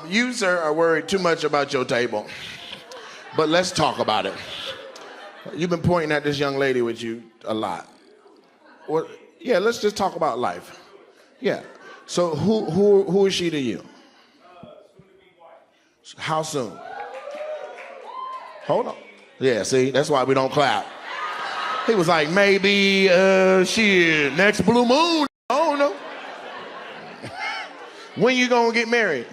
You, sir, are worried too much about your table. But let's talk about it. You've been pointing at this young lady with you a lot. Well, yeah, let's just talk about life. Yeah. So who is she to you? How soon? Hold on. Yeah, see, that's why we don't clap. He was like, maybe, shit, next blue moon. I don't know. When you gonna get married?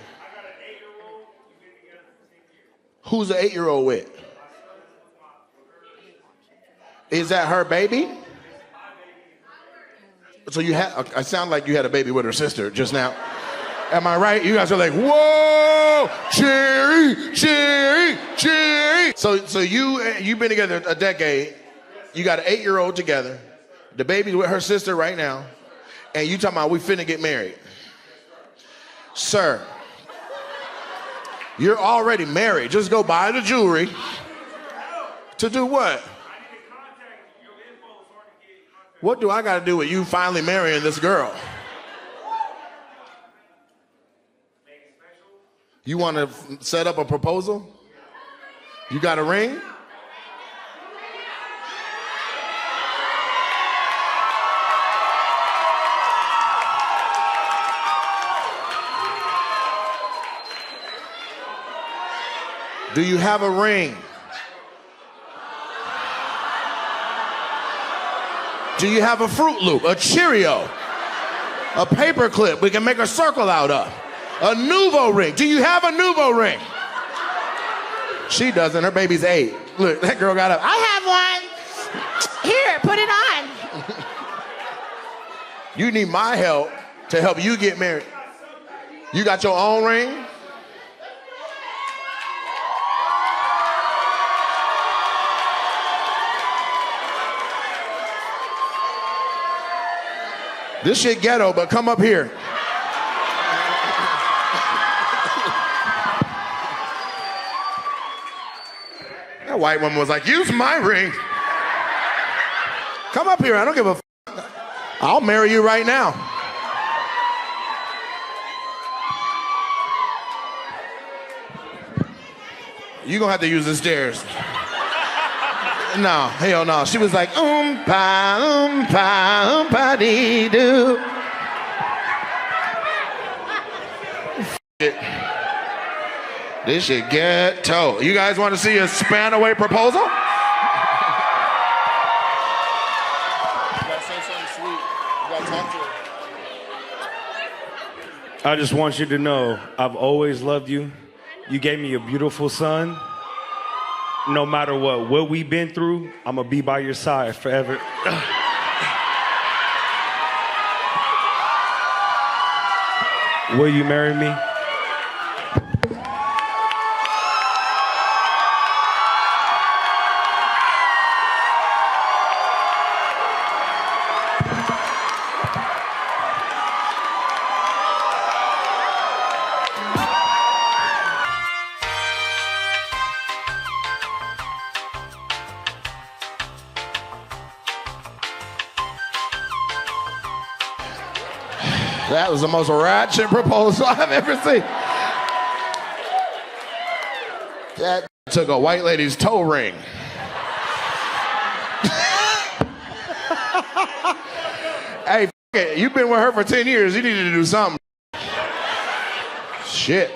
Who's the 8-year-old with? Is that her baby? So you had, I sound like you had a baby with her sister just now. Am I right? You guys are like, whoa, Cherry, Cherry, Cherry. So you've been together a decade. You got an 8-year-old together. The baby's with her sister right now. And you talking about we finna get married. Sir, you're already married. Just go buy the jewelry. To do what? What do I got to do with you finally marrying this girl? You want to set up a proposal? You got a ring? Do you have a ring? Do you have a Fruit Loop, a Cheerio, a paper clip we can make a circle out of? A Nuvo ring. Do you have a Nuvo ring? She doesn't. Her baby's 8. Look, that girl got up. I have one. Here, put it on. You need my help to help you get married. You got your own ring? This shit ghetto, but come up here. That white woman was like, use my ring. Come up here, I don't give a f***. I'll marry you right now. You're gonna have to use the stairs. No, hell no. She was like, dee doo. This shit ghetto. You guys want to see a span away proposal? You gotta say something sweet. You gotta talk to her. I just want you to know, I've always loved you. You gave me a beautiful son. No matter what we've been through, I'm gonna be by your side forever. Will you marry me? That was the most ratchet proposal I've ever seen. That took a white lady's toe ring. Hey, f it. You've been with her for 10 years. You needed to do something. Shit.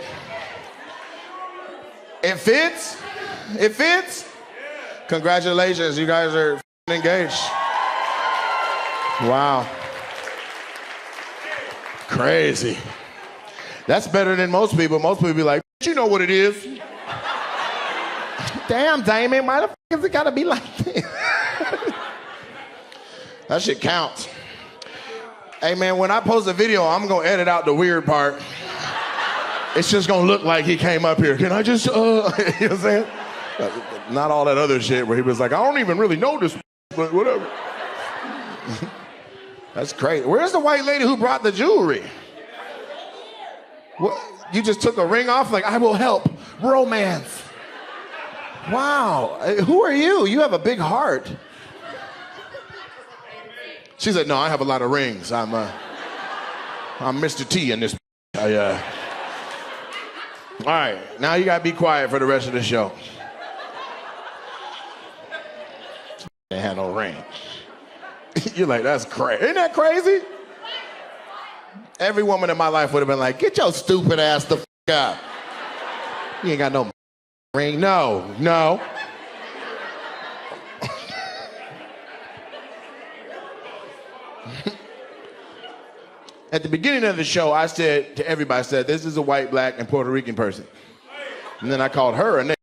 It fits? It fits? Congratulations, you guys are engaged. Wow. Crazy. That's better than most people. Most people be like, you know what it is. Damn, Damon, why the f is it gotta be like this? That shit counts. Hey man, when I post a video, I'm gonna edit out the weird part. It's just gonna look like he came up here. Can I just, you know what I'm saying? Not all that other shit where he was like, I don't even really know this, but whatever. That's crazy. Where's the white lady who brought the jewelry? What? You just took a ring off? Like, I will help. Romance. Wow. Who are you? You have a big heart. She said, no, I have a lot of rings. I'm Mr. T in this. All right, now you gotta be quiet for the rest of the show. They had no ring. You're like, that's crazy. Isn't that crazy? Every woman in my life would have been like, get your stupid ass the f*** up. You ain't got no ring. No. At the beginning of the show, I said to everybody, I said, this is a white, black, and Puerto Rican person. And then I called her a nigga.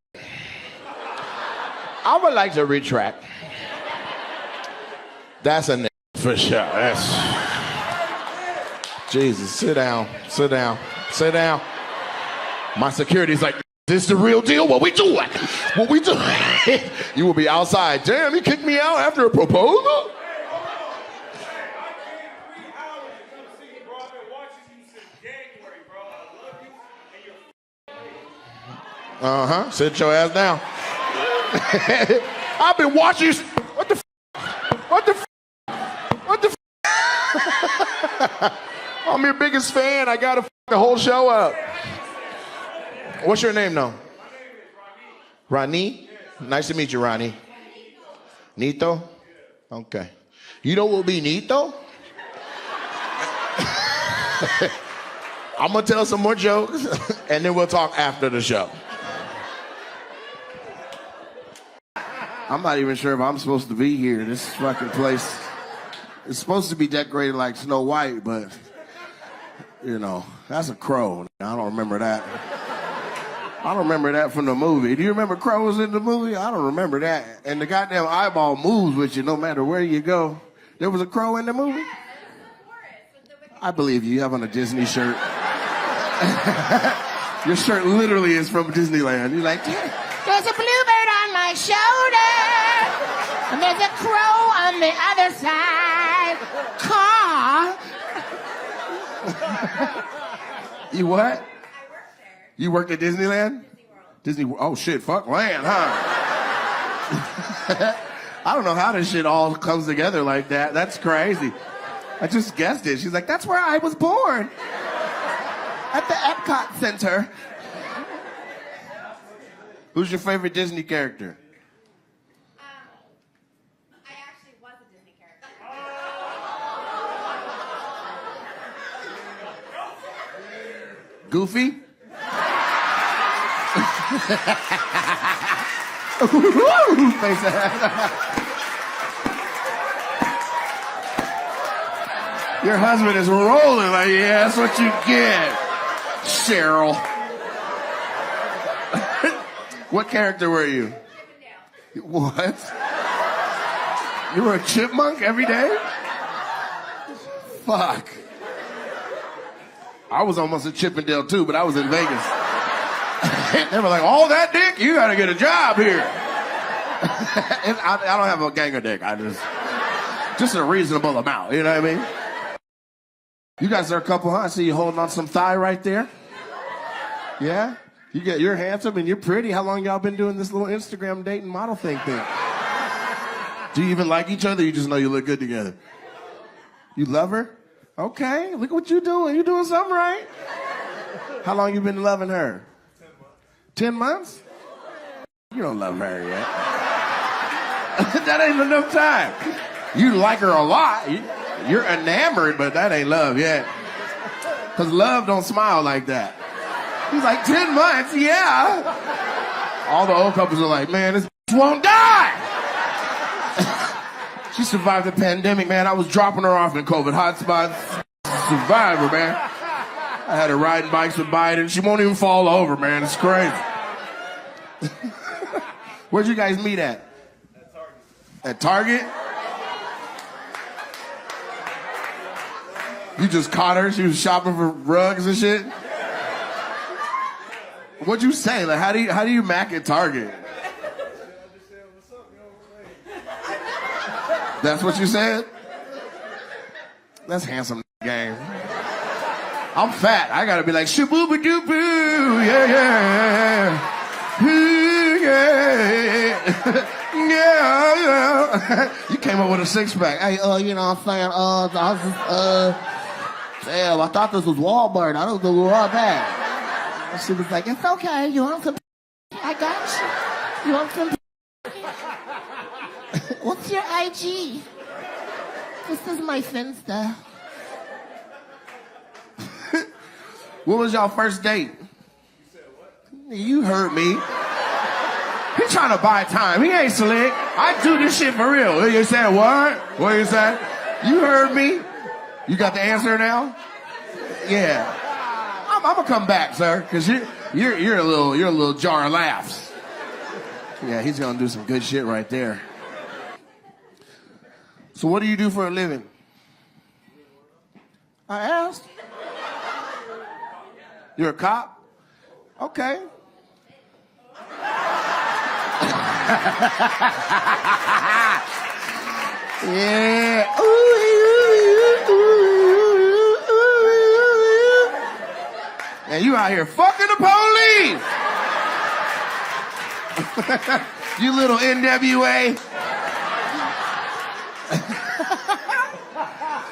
I would like to retract. That's a nigga for sure. That's... Jesus, sit down. My security's like, this the real deal? What we doing? You will be outside. Damn, he kicked me out after a proposal? Sit your ass down. I've been watching you. What the I'm your biggest fan. I gotta the whole show up. What's your name now? Ronnie? Nice to meet you, Ronnie. Nito? Okay. You know what will be Nito? I'm gonna tell some more jokes and then we'll talk after the show. I'm not even sure if I'm supposed to be here. This fucking place is supposed to be decorated like Snow White, but, you know, that's a crow. I don't remember that. I don't remember that from the movie. Do you remember crows in the movie? I don't remember that. And the goddamn eyeball moves with you no matter where you go. There was a crow in the movie? I believe you. You have on a Disney shirt. Your shirt literally is from Disneyland. You're like, there's a bluebird on my shoulder, and there's a crow on the other side. Caw. You what? I worked there. You worked at Disneyland? Disney World. Oh shit, fuck land, huh? I don't know how this shit all comes together like that. That's crazy. I just guessed it. She's like, that's where I was born. At the Epcot Center. Who's your favorite Disney character? I actually was a Disney character. Goofy? Your husband is rolling like, yeah, that's what you get, Cheryl. What character were you? What? You were a chipmunk every day? Fuck. I was almost a Chippendale too, but I was in Vegas. They were like, all that dick? You gotta get a job here. I don't have a gang of dick. I just a reasonable amount, you know what I mean? You guys are a couple, huh? I see you holding on some thigh right there. Yeah? You're handsome and you're pretty. How long y'all been doing this little Instagram dating model thing? Do you even like each other? Or you just know you look good together? You love her? Okay, look what you're doing. You're doing something right. How long you been loving her? 10 months. 10 months? You don't love her yet. That ain't enough time. You like her a lot. You're enamored, but that ain't love yet. Because love don't smile like that. He's like, 10 months, yeah. All the old couples are like, man, this won't die. She survived the pandemic, man. I was dropping her off in COVID hotspots. Survivor, man. I had her riding bikes with Biden. She won't even fall over, man. It's crazy. Where'd you guys meet at? At Target? You just caught her? She was shopping for rugs and shit? What'd you say? Like, how do you mac at Target? That's what you said? That's handsome game. I'm fat. I gotta be like, shabooba-doo-boo, yeah, yeah, yeah, yeah. You came up with a six-pack. Hey, you know what I'm saying? I was just, damn, I thought this was Walmart. I don't know where I'm at. And she was like, it's okay. You want some? I got you. You want some? What's your IG? This is my Finsta. What was y'all first date? You said what? You heard me. He trying to buy time. He ain't slick. I do this shit for real. You said what? What you said? You heard me. You got the answer now? Yeah. I'm gonna come back, sir, because you're a little jar of laughs. Yeah, he's gonna do some good shit right there. So what do you do for a living? I asked. You're a cop? Okay. Yeah. Ooh, ooh, ooh, ooh, ooh. And you out here fucking the police. You little NWA.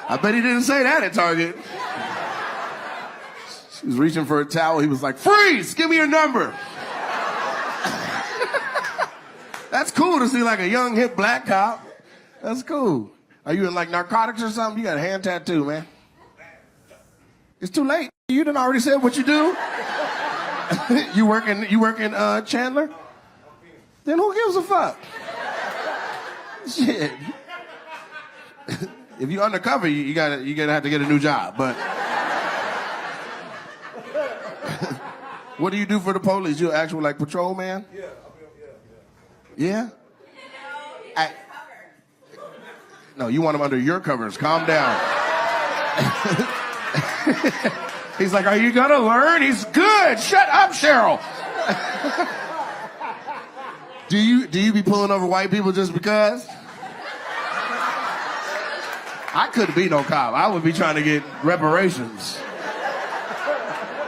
I bet he didn't say that at Target. She was reaching for a towel. He was like, freeze, give me your number. That's cool to see like a young, hip black cop. That's cool. Are you in like narcotics or something? You got a hand tattoo, man. It's too late. You done already said what you do. You work in Chandler? Then who gives a fuck? Shit. If you're undercover, you're gonna have to get a new job. But what do you do for the police? You an actual like patrol man? Yeah. Yeah? No, you want him under your covers. Calm down. He's like, are you gonna learn? He's good. Shut up, Cheryl. Do you be pulling over white people just because? I couldn't be no cop. I would be trying to get reparations.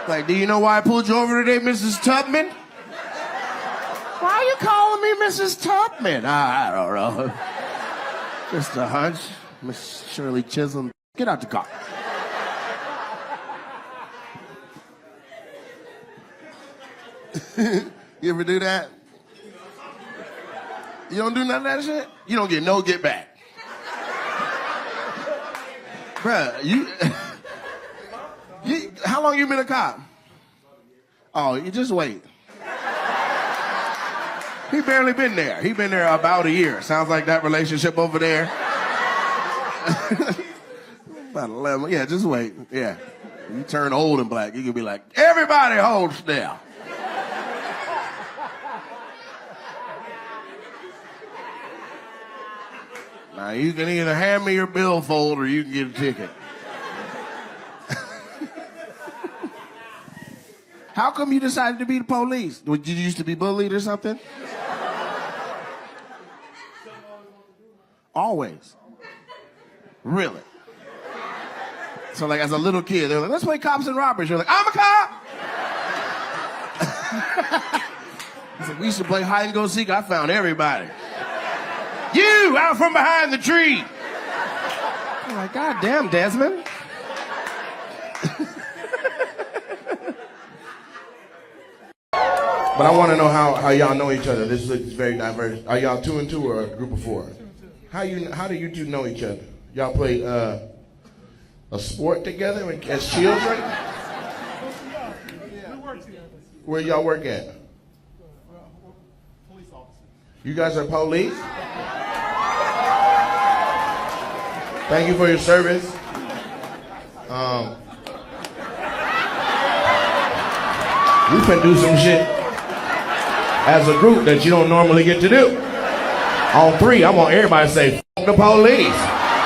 Like, do you know why I pulled you over today, Mrs. Tubman? Why are you calling me Mrs. Tubman? I don't know. Just a hunch. Miss Shirley Chisholm, get out the car. You ever do that? You don't do none of that shit? You don't get no get back. Bruh, how long you been a cop? Oh, you just wait. He barely been there. He been there about a year. Sounds like that relationship over there. About 11. Yeah, just wait. Yeah. You turn old and black, you can be like, everybody hold still. Now, you can either hand me your billfold or you can get a ticket. How come you decided to be the police? Did you used to be bullied or something? Always. Really? So like as a little kid, they were like, let's play cops and robbers. You're like, I'm a cop! He's like, we used to play hide and go seek. I found everybody. You out from behind the tree. I'm like, God damn, Desmond. But I want to know how y'all know each other. This looks very diverse. Are y'all 2 and 2 or a group of 4? How do you two know each other? Y'all play a sport together as children? Where y'all work at? Police officers. You guys are police? Thank you for your service. We can do some shit as a group that you don't normally get to do. On 3, I want everybody to say, F the police.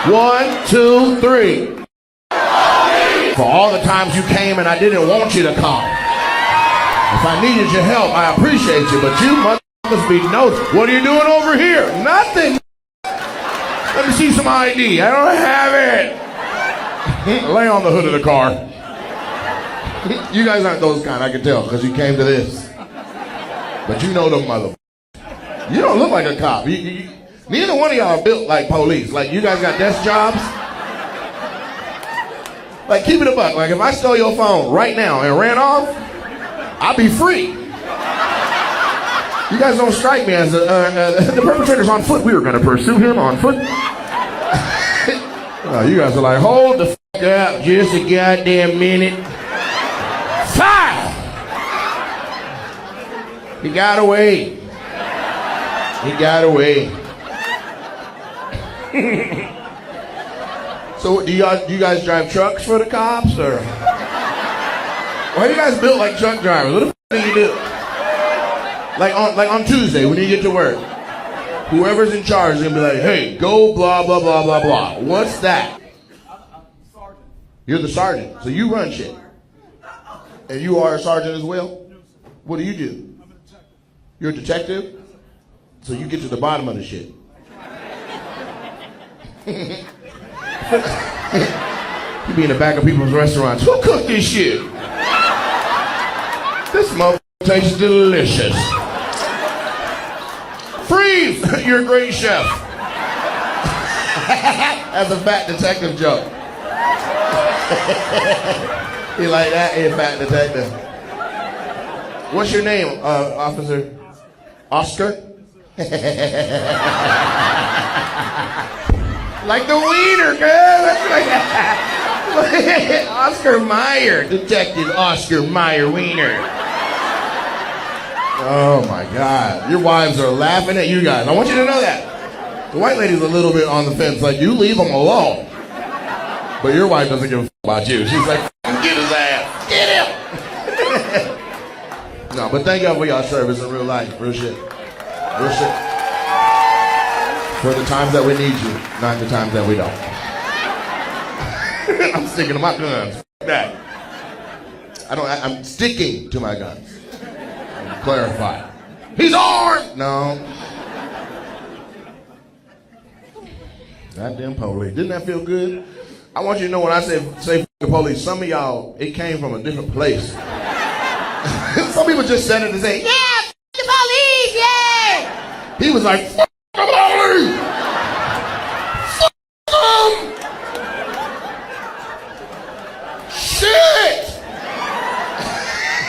1, 2, 3. Police. For all the times you came and I didn't want you to come. If I needed your help, I appreciate you, but you motherfuckers be noticed. What are you doing over here? Nothing. Let me see some ID. I don't have it. Lay on the hood of the car. You guys aren't those kind, I can tell, because you came to this. But you know them motherfuckers. You don't look like a cop. Neither one of y'all are built like police. Like, you guys got desk jobs. Like, keep it a buck. Like, if I stole your phone right now and ran off, I'll be free. You guys don't strike me as the perpetrator's on foot. We were going to pursue him on foot. You guys are like, hold the fuck up just a goddamn minute. Fire! He got away. He got away. So do you guys drive trucks for the cops, or? Why are you guys built like truck drivers? What the fuck do you do? Like on Tuesday when you get to work, whoever's in charge is gonna be like, hey, go blah blah blah blah blah. What's that? Sergeant. You're the sergeant, so you run shit. And you are a sergeant as well? What do you do? I'm a detective. You're a detective? So you get to the bottom of the shit. You be in the back of people's restaurants. Who cooked this shit? This motherfucker tastes delicious. Freeze! You're a great chef. That's a fat detective joke. You like that? Hey, fat detective. What's your name, officer? Oscar? Like the wiener, girl. Like Oscar Mayer, Detective Oscar Mayer Wiener. Oh my God. Your wives are laughing at you guys. I want you to know that. The white lady's a little bit on the fence, like, you leave him alone. But your wife doesn't give a f about you. She's like, get his ass. Get him. No, but thank y'all for y'all service in real life. Real shit. Real shit. For the times that we need you, not the times that we don't. I'm sticking to my guns. F that. I'm sticking to my guns. Clarify. He's armed! No. Goddamn police. Didn't that feel good? I want you to know when I say f the police, some of y'all, it came from a different place. Some people just said it to say, yeah, f the police, yeah! He was like, f the police! F them! Shit!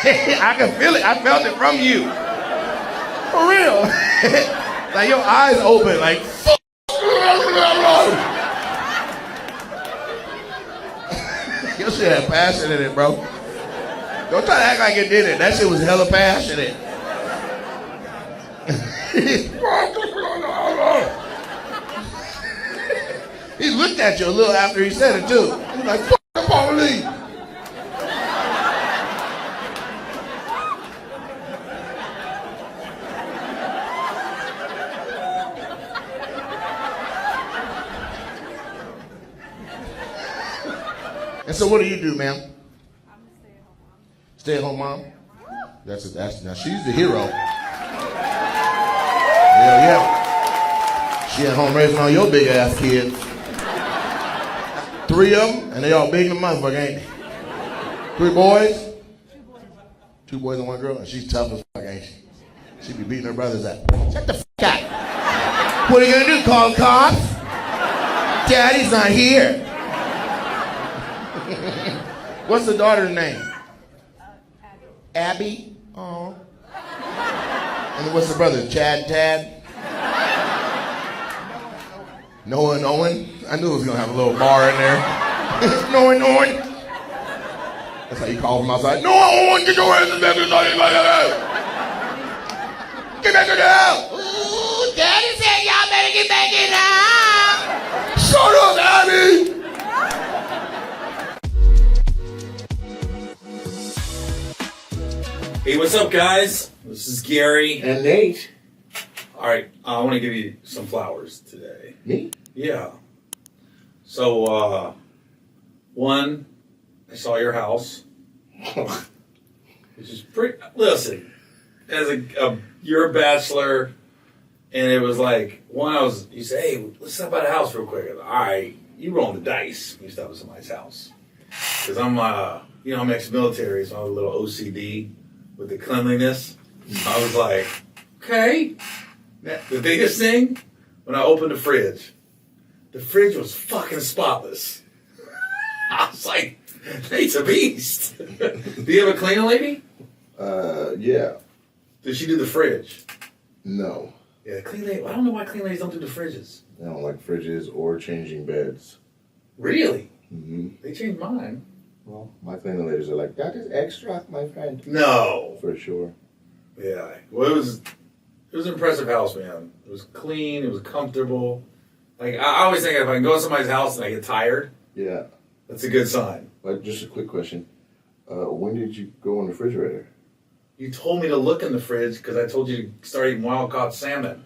I can feel it. I felt it from you. For real. Like your eyes open, like, f your shit had passion in it, bro. Don't try to act like it didn't. That shit was hella passionate. He looked at you a little after he said it, too. He was like, f the police. And so what do you do, ma'am? I'm a stay-at-home mom. Stay-at-home mom? That's now she's the hero. Yeah. She at home raising all your big ass kids. 3 of them, and they all big in the motherfucker, ain't they? 3 boys? 2 boys and 1 girl, and she's tough as fuck, ain't she? She be beating her brothers up. Shut the fuck up. What are you gonna do, call the cops? Daddy's not here. What's the daughter's name? Abby. Oh. And what's the brother? Chad, Tad? Noah and Owen? I knew it was gonna have a little bar in there. Noah and Owen. That's how you call from outside. Noah, Owen, get your ass back in the house. Get back in the house. Ooh, Daddy said y'all better get back in the house. Shut up, Abby. Hey, what's up, guys? This is Gary. And Nate. All right, I want to give you some flowers today. Me? Yeah. So, one, I saw your house. Which is pretty. Listen, as you're a bachelor, and it was like you say, hey, let's stop by the house real quick. All right, you rolling the dice when you stop at somebody's house. Because I'm ex-military, so I'm a little OCD with the cleanliness. I was like, okay. The biggest thing, when I opened the fridge was fucking spotless. I was like, Nate's a beast. Do you have a cleaning lady? Yeah. Did she do the fridge? No. Yeah, clean lady. I don't know why clean ladies don't do the fridges. I don't like fridges or changing beds. Really? Mm-hmm. They changed mine. Well, my cleaning ladies are like, that is extra, my friend. No. For sure. Yeah. Well, it was an impressive house, man. It was clean. It was comfortable. Like, I always think if I can go to somebody's house and I get tired, Yeah. that's a good sign. But just a quick question. When did you go in the refrigerator? You told me to look in the fridge because I told you to start eating wild-caught salmon.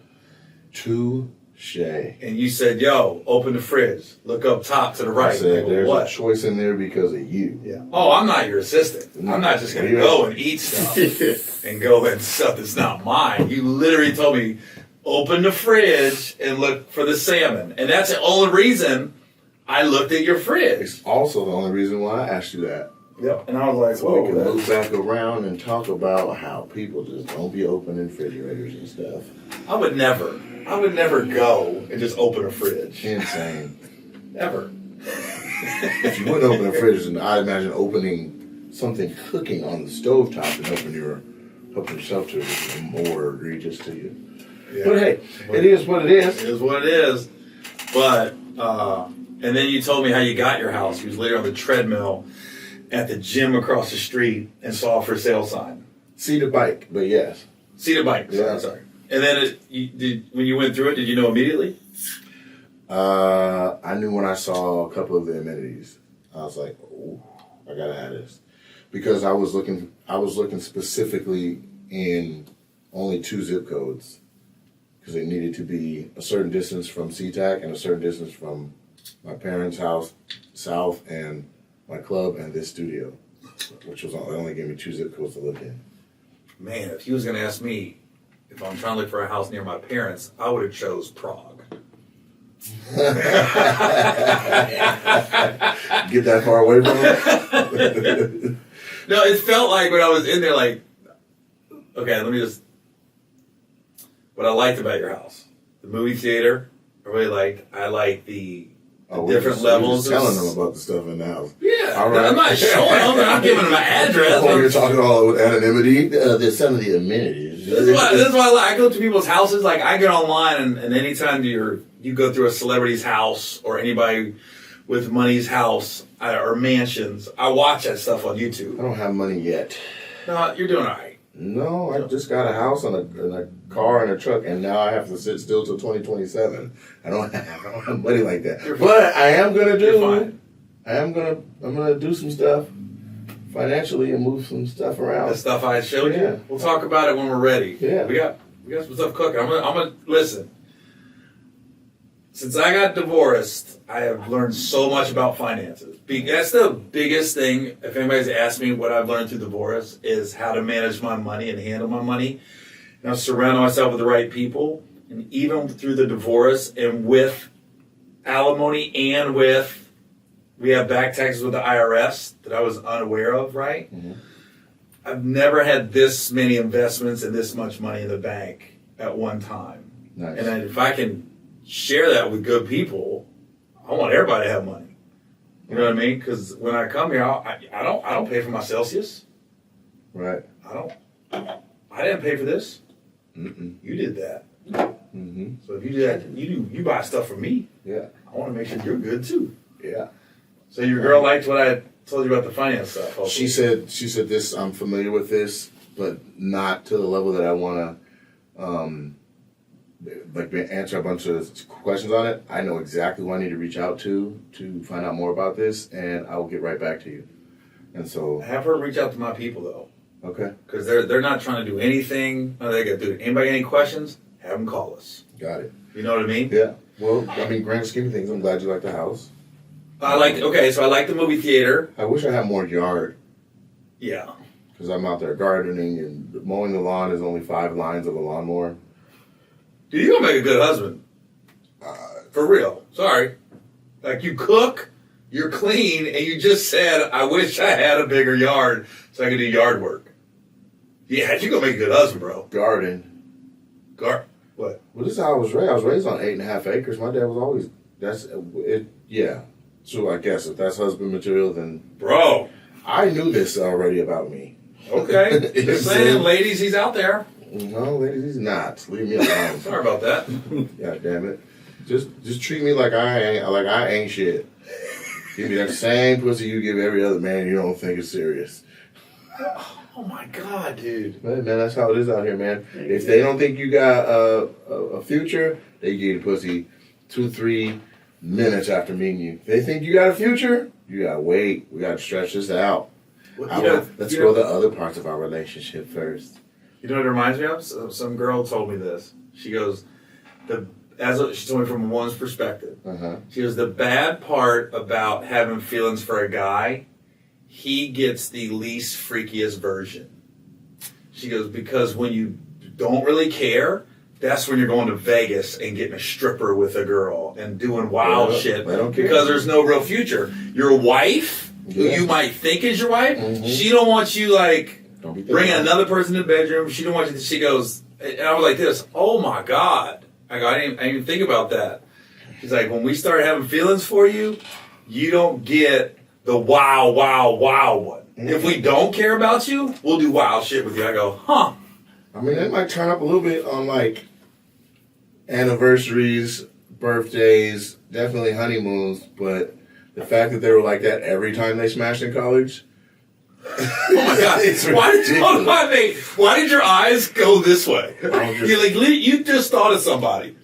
Touche. And you said, yo, open the fridge. Look up top to the right. I said, go, there's what? a choice in there because of you. Yeah. Oh, I'm not your assistant. I'm not just going to go and eat stuff and go and stuff that's not mine. You literally told me, open the fridge and look for the salmon. And that's the only reason I looked at your fridge. It's also the only reason why I asked you that. Yep. And I was like, So we can whoa. move back around and talk about how people just don't be opening refrigerators and stuff. I would never go and just open a fridge. Insane. Ever. If you wouldn't open a fridge, then I imagine opening something cooking on the stovetop and helping yourself to be more egregious to you. Yeah. But hey, it is what it is. It is what it is. But, and then you told me how you got your house. You was later on the treadmill at the gym across the street and saw a for sale sign. See the bike, but yes. See the bike. Yeah. Sorry. And then when you went through it, did you know immediately? I knew when I saw a couple of the amenities. I was like, "Ooh, I gotta have this," because I was looking specifically in only 2 zip codes because it needed to be a certain distance from SeaTac and a certain distance from my parents' house, south, and my club and this studio, which was they only gave me 2 zip codes to look in. Man, if he was going to ask me if I'm trying to look for a house near my parents, I would have chose Prague. Get that far away from them? No, it felt like when I was in there, like, okay, let me just. What I liked about your house, the movie theater, I really liked. I like the different levels. We're just telling them about the stuff in the house. Yeah, All right. I'm not showing them. I'm giving them an address. Oh, you're talking all with anonymity. There's some of the amenities. This is why I go to people's houses. Like, I get online, and anytime you go through a celebrity's house or anybody with money's house or mansions, I watch that stuff on YouTube. I don't have money yet. No, you're doing all right. No, I just got a house and a car and a truck, and now I have to sit still till 2027. I don't have money like that. You're fine. But I am gonna do. You're fine. I'm gonna do some stuff financially and move some stuff around. The stuff I showed Yeah. you. We'll talk about it when we're ready. Yeah. We got some stuff cooking. I'm gonna listen. Since I got divorced, I have learned so much about finances. That's the biggest thing. If anybody's asked me what I've learned through divorce is how to manage my money and handle my money. And I've surrounded myself with the right people. And even through the divorce and with alimony and we have back taxes with the IRS that I was unaware of, right? Mm-hmm. I've never had this many investments and this much money in the bank at one time. Nice. And then if I can share that with good people, I want everybody to have money. You know what I mean? Because when I come here, I don't pay for my Celsius. Right. I didn't pay for this. Mm-mm. You did that. Mm-hmm. So if you do that, you buy stuff for me. Yeah. I want to make sure you're good too. Yeah. So your girl liked what I told you about the finance stuff. Hopefully. She said this. I'm familiar with this, but not to the level that I want to answer a bunch of questions on it. I know exactly who I need to reach out to find out more about this, and I will get right back to you. And so, Have her reach out to my people though, okay, because they're not trying to do anything. No, they got to do it. Anybody got any questions? Have them call us. got it. You know what I mean? Yeah. Well, I mean, grand scheme of things, I'm glad you like the house. So I like the movie theater. I wish I had more yard Yeah. because I'm out there gardening and mowing the lawn is only 5 lines of a lawnmower. Dude, you're gonna make a good husband. For real. Sorry. Like, you cook, you're clean, and you just said, I wish I had a bigger yard so I could do yard work. Yeah, you're gonna make a good husband, bro. Garden. What? Well, this is how I was raised. I was raised on 8.5 acres. My dad was always, that's it. Yeah. So I guess if that's husband material, then Bro. I knew this already about me. Okay. Just saying, ladies, he's out there. No, ladies, he's not. Leave me alone. Sorry about that. God damn it. Just treat me like I ain't shit. Give me that same pussy you give every other man you don't think is serious. Oh my God, dude. Hey, man, that's how it is out here, man. If they don't think you got a future, they give you the pussy 2-3 minutes after meeting you. If they think you got a future, you gotta wait. We gotta stretch this out. Let's go to the other parts of our relationship first. You know what it reminds me of? Some girl told me this. She goes, she told me from a woman's perspective. She goes, the bad part about having feelings for a guy, he gets the least freakiest version. She goes, because when you don't really care, that's when you're going to Vegas and getting a stripper with a girl and doing wild shit because there's no real future. Your wife, who you might think is your wife, she don't want you bringing another person in the bedroom. She don't want you. She goes, and I was like this. Oh my God! I didn't even think about that. She's like, when we start having feelings for you, you don't get the wow one. If we don't care about you, we'll do wild shit with you. I go, huh? I mean, it might turn up a little bit on anniversaries, birthdays, definitely honeymoons, but the fact that they were like that every time they smashed in college. Oh my God! Why did your eyes go this way? You just thought of somebody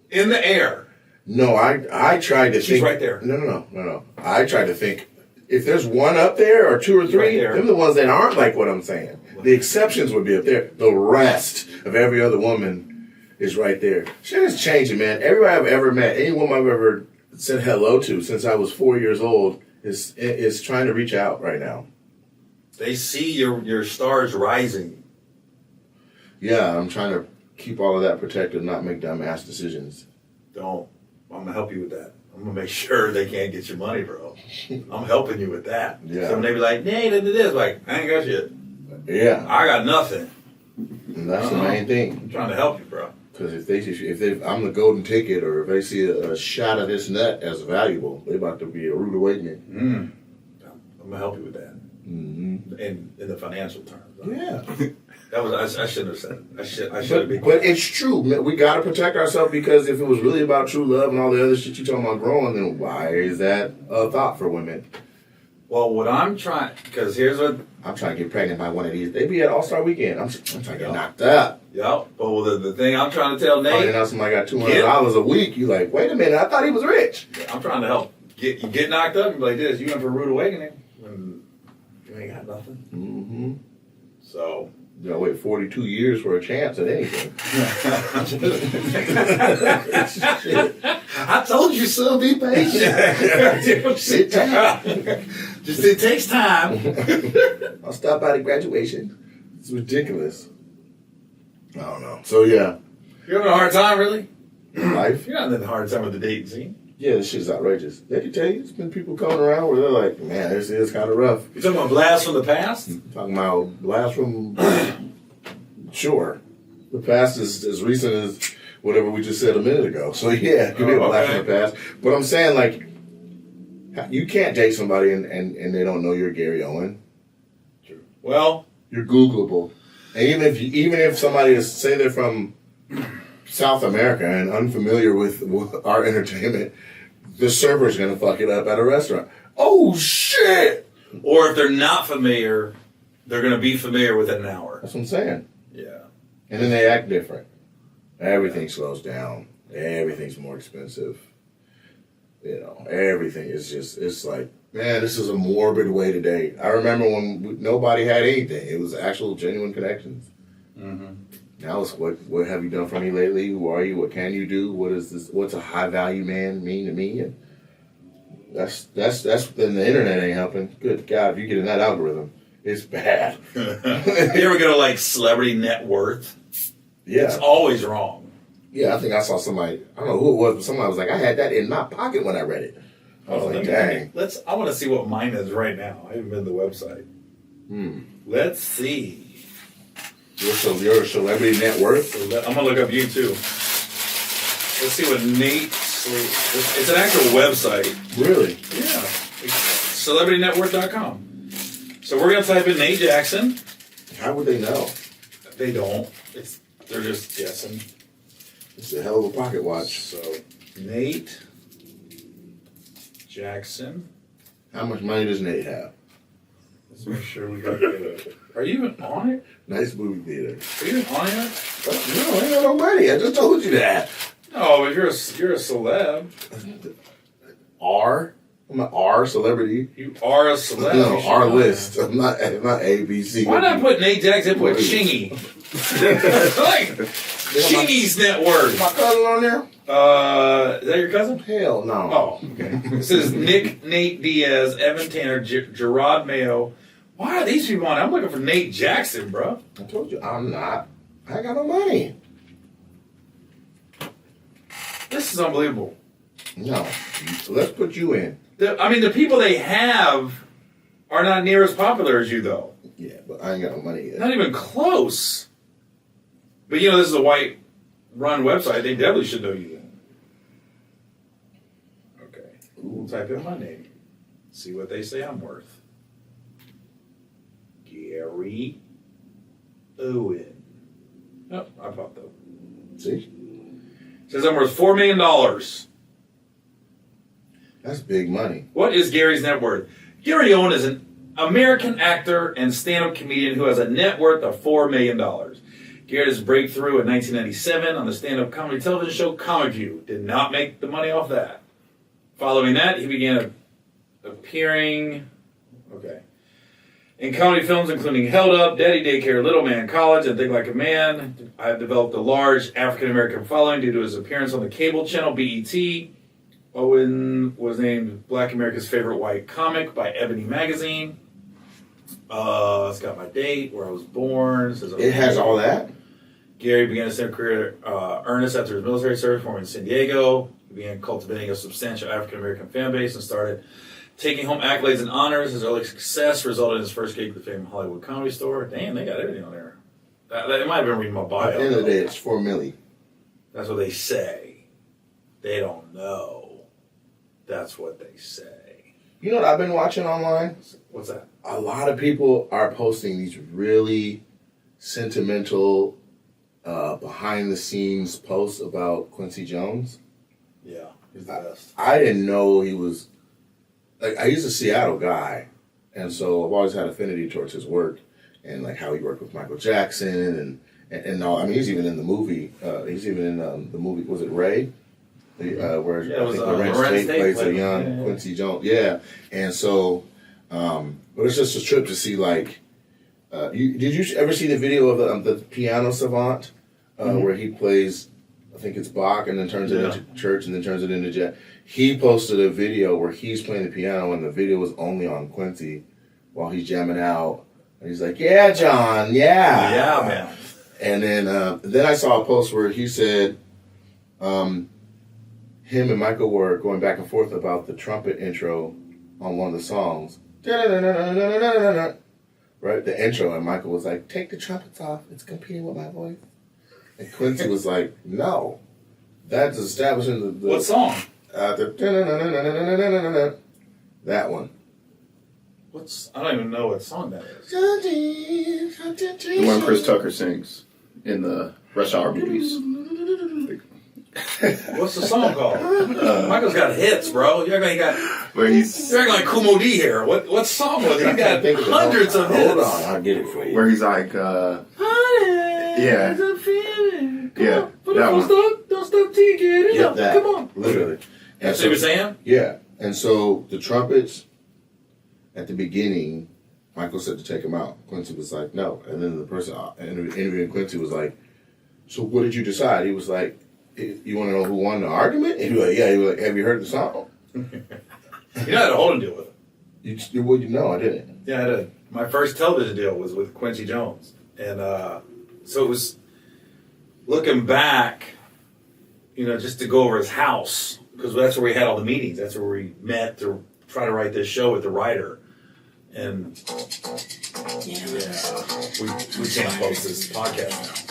in the air. No, I tried to think. She's right there. No. I tried to think. If there's one up there or 2 or 3, right there. them the ones that aren't like what I'm saying. The exceptions would be up there. The rest of every other woman is right there. Shit is changing, man. Everybody I've ever met, any woman I've ever said hello to since I was 4 years old is trying to reach out right now. They see your stars rising. Yeah, I'm trying to keep all of that protected, not make dumbass decisions. Don't. I'm gonna help you with that. I'm gonna make sure they can't get your money, bro. I'm helping you with that. Yeah. So when they be like, "Hey, they did this," like, I ain't got shit. Yeah. I got nothing. And that's the main thing. I'm trying to help you, bro. Because if I'm the golden ticket, or if they see a shot of this nut as valuable, they about to be a rude awakening. I'm gonna help you with that. In the financial terms. Yeah. I shouldn't have said it. I should have. But it's true. We got to protect ourselves, because if it was really about true love and all the other shit you talking about growing, then why is that a thought for women? Well, what I'm trying, because here's what I'm trying to get pregnant by one of these. They be at All-Star Weekend. I'm trying to get knocked up. Yep. But the thing I'm trying to tell Nate, finding out somebody got $200 a week, you like, wait a minute, I thought he was rich. I'm trying to help. You get knocked up, you be like this. You went for a rude awakening when you ain't got nothing. So. You gotta wait 42 years for a chance at anything. I told you so, be patient. Sit down. Just it takes time. I'll stop by the graduation. It's ridiculous. I don't know. So yeah. You're having a hard time, really? Life? You're not having a hard time with the dating scene. Yeah, this shit's outrageous. They can tell you, there's been people coming around where they're like, man, this is kind of rough. You talking about blast from the past? Talking about blast from, sure. The past is as recent as whatever we just said a minute ago. So yeah, give me a blast from the past. But I'm saying, like, you can't date somebody and they don't know you're Gary Owen. True. Well, you're Googleable. And even if somebody is, say they're from South America and unfamiliar with our entertainment, the server's gonna fuck it up at a restaurant. Oh shit! Or if they're not familiar, they're gonna be familiar within an hour. That's what I'm saying. Yeah. And then they act different. Everything slows down. Everything's more expensive. You know, everything is just, it's like, man, this is a morbid way to date. I remember when nobody had anything. It was actual genuine connections. Now it's what have you done for me lately? Who are you? What can you do? What is this? What's a high value man mean to me? And that's then the internet ain't helping. Good God, if you get in that algorithm, it's bad. You ever go to like celebrity net worth? Yeah. It's always wrong. Yeah, I think I saw somebody, I don't know who it was, but somebody was like, I had that in my pocket when I read it. I was like, dang. I want to see what mine is right now. I haven't been to the website. Let's see. Your celebrity net worth? I'm going to look up you too. Let's see what Nate, it's an actual website. Really? Yeah. CelebrityNetworth.com. So we're going to type in Nate Jackson. How would they know? They don't. They're just guessing. It's a hell of a pocket watch. So, Nate Jackson. How much money does Nate have? Let's make sure we got it. Are you even on it? Nice movie theater. Are you even on it? No, I ain't got no money. I just told you that. No, but you're a celeb. I'm an R celebrity. You are a celeb. No, R list. I'm not ABC. Why not put Nate Jackson? Put Chingy. Like Chingy's net worth. My cousin on there? Is that your cousin? Hell no. Oh, okay. This is Nick, Nate Diaz, Evan Tanner, Gerard Mayo. Why are these people on? I'm looking for Nate Jackson, bro. I told you I'm not. I ain't got no money. This is unbelievable. No. Let's put you in. The people they have are not near as popular as you, though. Yeah, but I ain't got no money yet. Not even close. But this is a white-run website. They definitely should know you then. Okay. We'll type in my name. See what they say I'm worth. Gary Owen. Oh, I popped up. See? Says I'm worth $4 million. That's big money. What is Gary's net worth? Gary Owen is an American actor and stand-up comedian who has a net worth of $4 million. Gary had his breakthrough in 1997 on the stand-up comedy television show Comic View. Did not make the money off that. Following that, he began appearing in comedy films including Held Up, Daddy Daycare, Little Man College, and Think Like a Man. I have developed a large African-American following due to his appearance on the cable channel BET. Owen was named Black America's favorite white comic by Ebony Magazine. It's got my date, where I was born. It has all that? Gary began his stand-up career earnest after his military service, forming in San Diego. He began cultivating a substantial African-American fan base and started taking home accolades and honors. His early success resulted in his first gig at the famed Hollywood Comedy Store. Damn, they got everything on there. They might have been reading my bio. At the end of the day, it's $4 million. That's what they say. They don't know. That's what they say. You know what I've been watching online? What's that? A lot of people are posting these really sentimental, behind-the-scenes posts about Quincy Jones. Yeah, he's the best. I didn't know he was... Like, he's a Seattle guy, and so I've always had affinity towards his work and, like, how he worked with Michael Jackson and all. I mean, he's even in the movie. He's even in the movie, was it Ray? Where I think Lorenz Tate plays a young Quincy Jones. Yeah. And so, but it's just a trip to see, like, did you ever see the video of the piano savant where he plays, I think it's Bach, and then turns it into church and then turns it into jazz? He posted a video where he's playing the piano and the video was only on Quincy while he's jamming out. And he's like, yeah, John, yeah. Yeah, man. And then I saw a post where he said, him and Michael were going back and forth about the trumpet intro on one of the songs. Right? The intro. And Michael was like, take the trumpets off. It's competing with my voice. And Quincy was like, no. That's establishing the what song? That one. I don't even know what song that is. The one Chris Tucker sings in the Rush Hour movies. What's the song called? Michael's got hits, bro. You're acting like Kumo D here. What song was it? He's got hundreds of hits. Hold on, I'll get it for you. Where he's like, yeah, that one. Don't stop till you get it up. That, come on. Literally. And That's what you're saying? Yeah. And so the trumpets at the beginning, Michael said to take them out. Quincy was like, no. And then the person interviewing Quincy was like, so what did you decide? He was like, you want to know who won the argument? And he was like, yeah. He was like, have you heard the song? You know I had a holding deal with it. I didn't. Yeah, my first television deal was with Quincy Jones. And so it was looking back, just to go over his house, because that's where we had all the meetings. That's where we met to try to write this show with the writer. And we can't post this podcast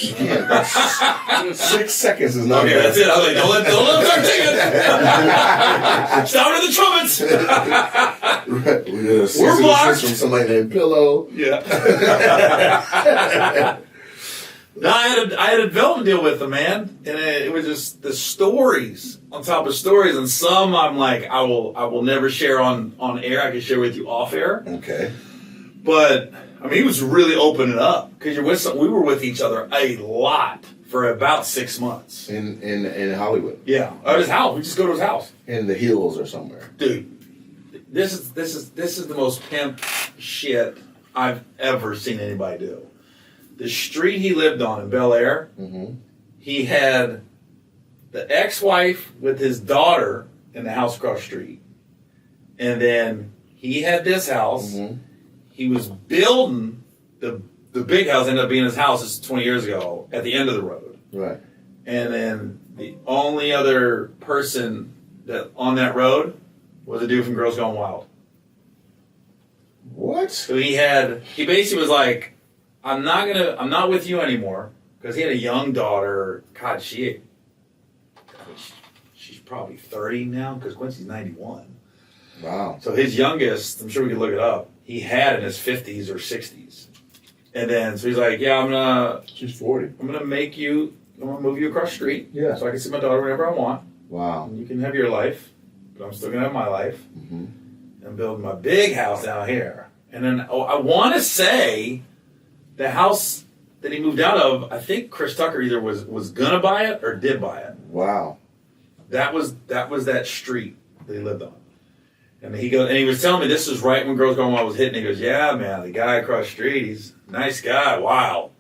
now. You can't. That's 6 seconds is not Okay, enough. that's it. I was like, don't let them start singing. Sound of the trumpets. Right. We got a cease and blocked. desist from somebody named Pillow. Yeah. No, I had a development deal with them, man, and it was just the stories on top of stories, and some I'm like, I will never share on air. I can share with you off air, Okay. but I mean, he was really opening up because we were with each other a lot for about 6 months. In Hollywood. Yeah, at his house. We just go to his house, In the Hills or somewhere. dude. This is the most pimp shit I've ever seen anybody do. The street he lived on in Bel Air, he had the ex-wife with his daughter in the house across the street. And then he had this house. He was building the big house, ended up being his house, this is 20 years ago, at the end of the road. Right. And then the only other person that on that road was a dude from Girls Gone Wild. What? So he basically was like, I'm not with you anymore, because he had a young daughter. God, she's probably 30 now, because Quincy's 91. Wow. So his youngest, I'm sure we could look it up, he had in his 50s or 60s. And then, so he's like, yeah, She's 40. I'm gonna move you across the street. Yeah. So I can see my daughter whenever I want. Wow. And you can have your life, but I'm still gonna have my life. And build my big house down here. And then, I want to say, the house that he moved out of, I think Chris Tucker either was gonna buy it or did buy it. Wow. That was that street that he lived on. And he was telling me this was right when Girls Gone Wild was hitting. He goes, yeah, man, the guy across the street, he's a nice guy, wild.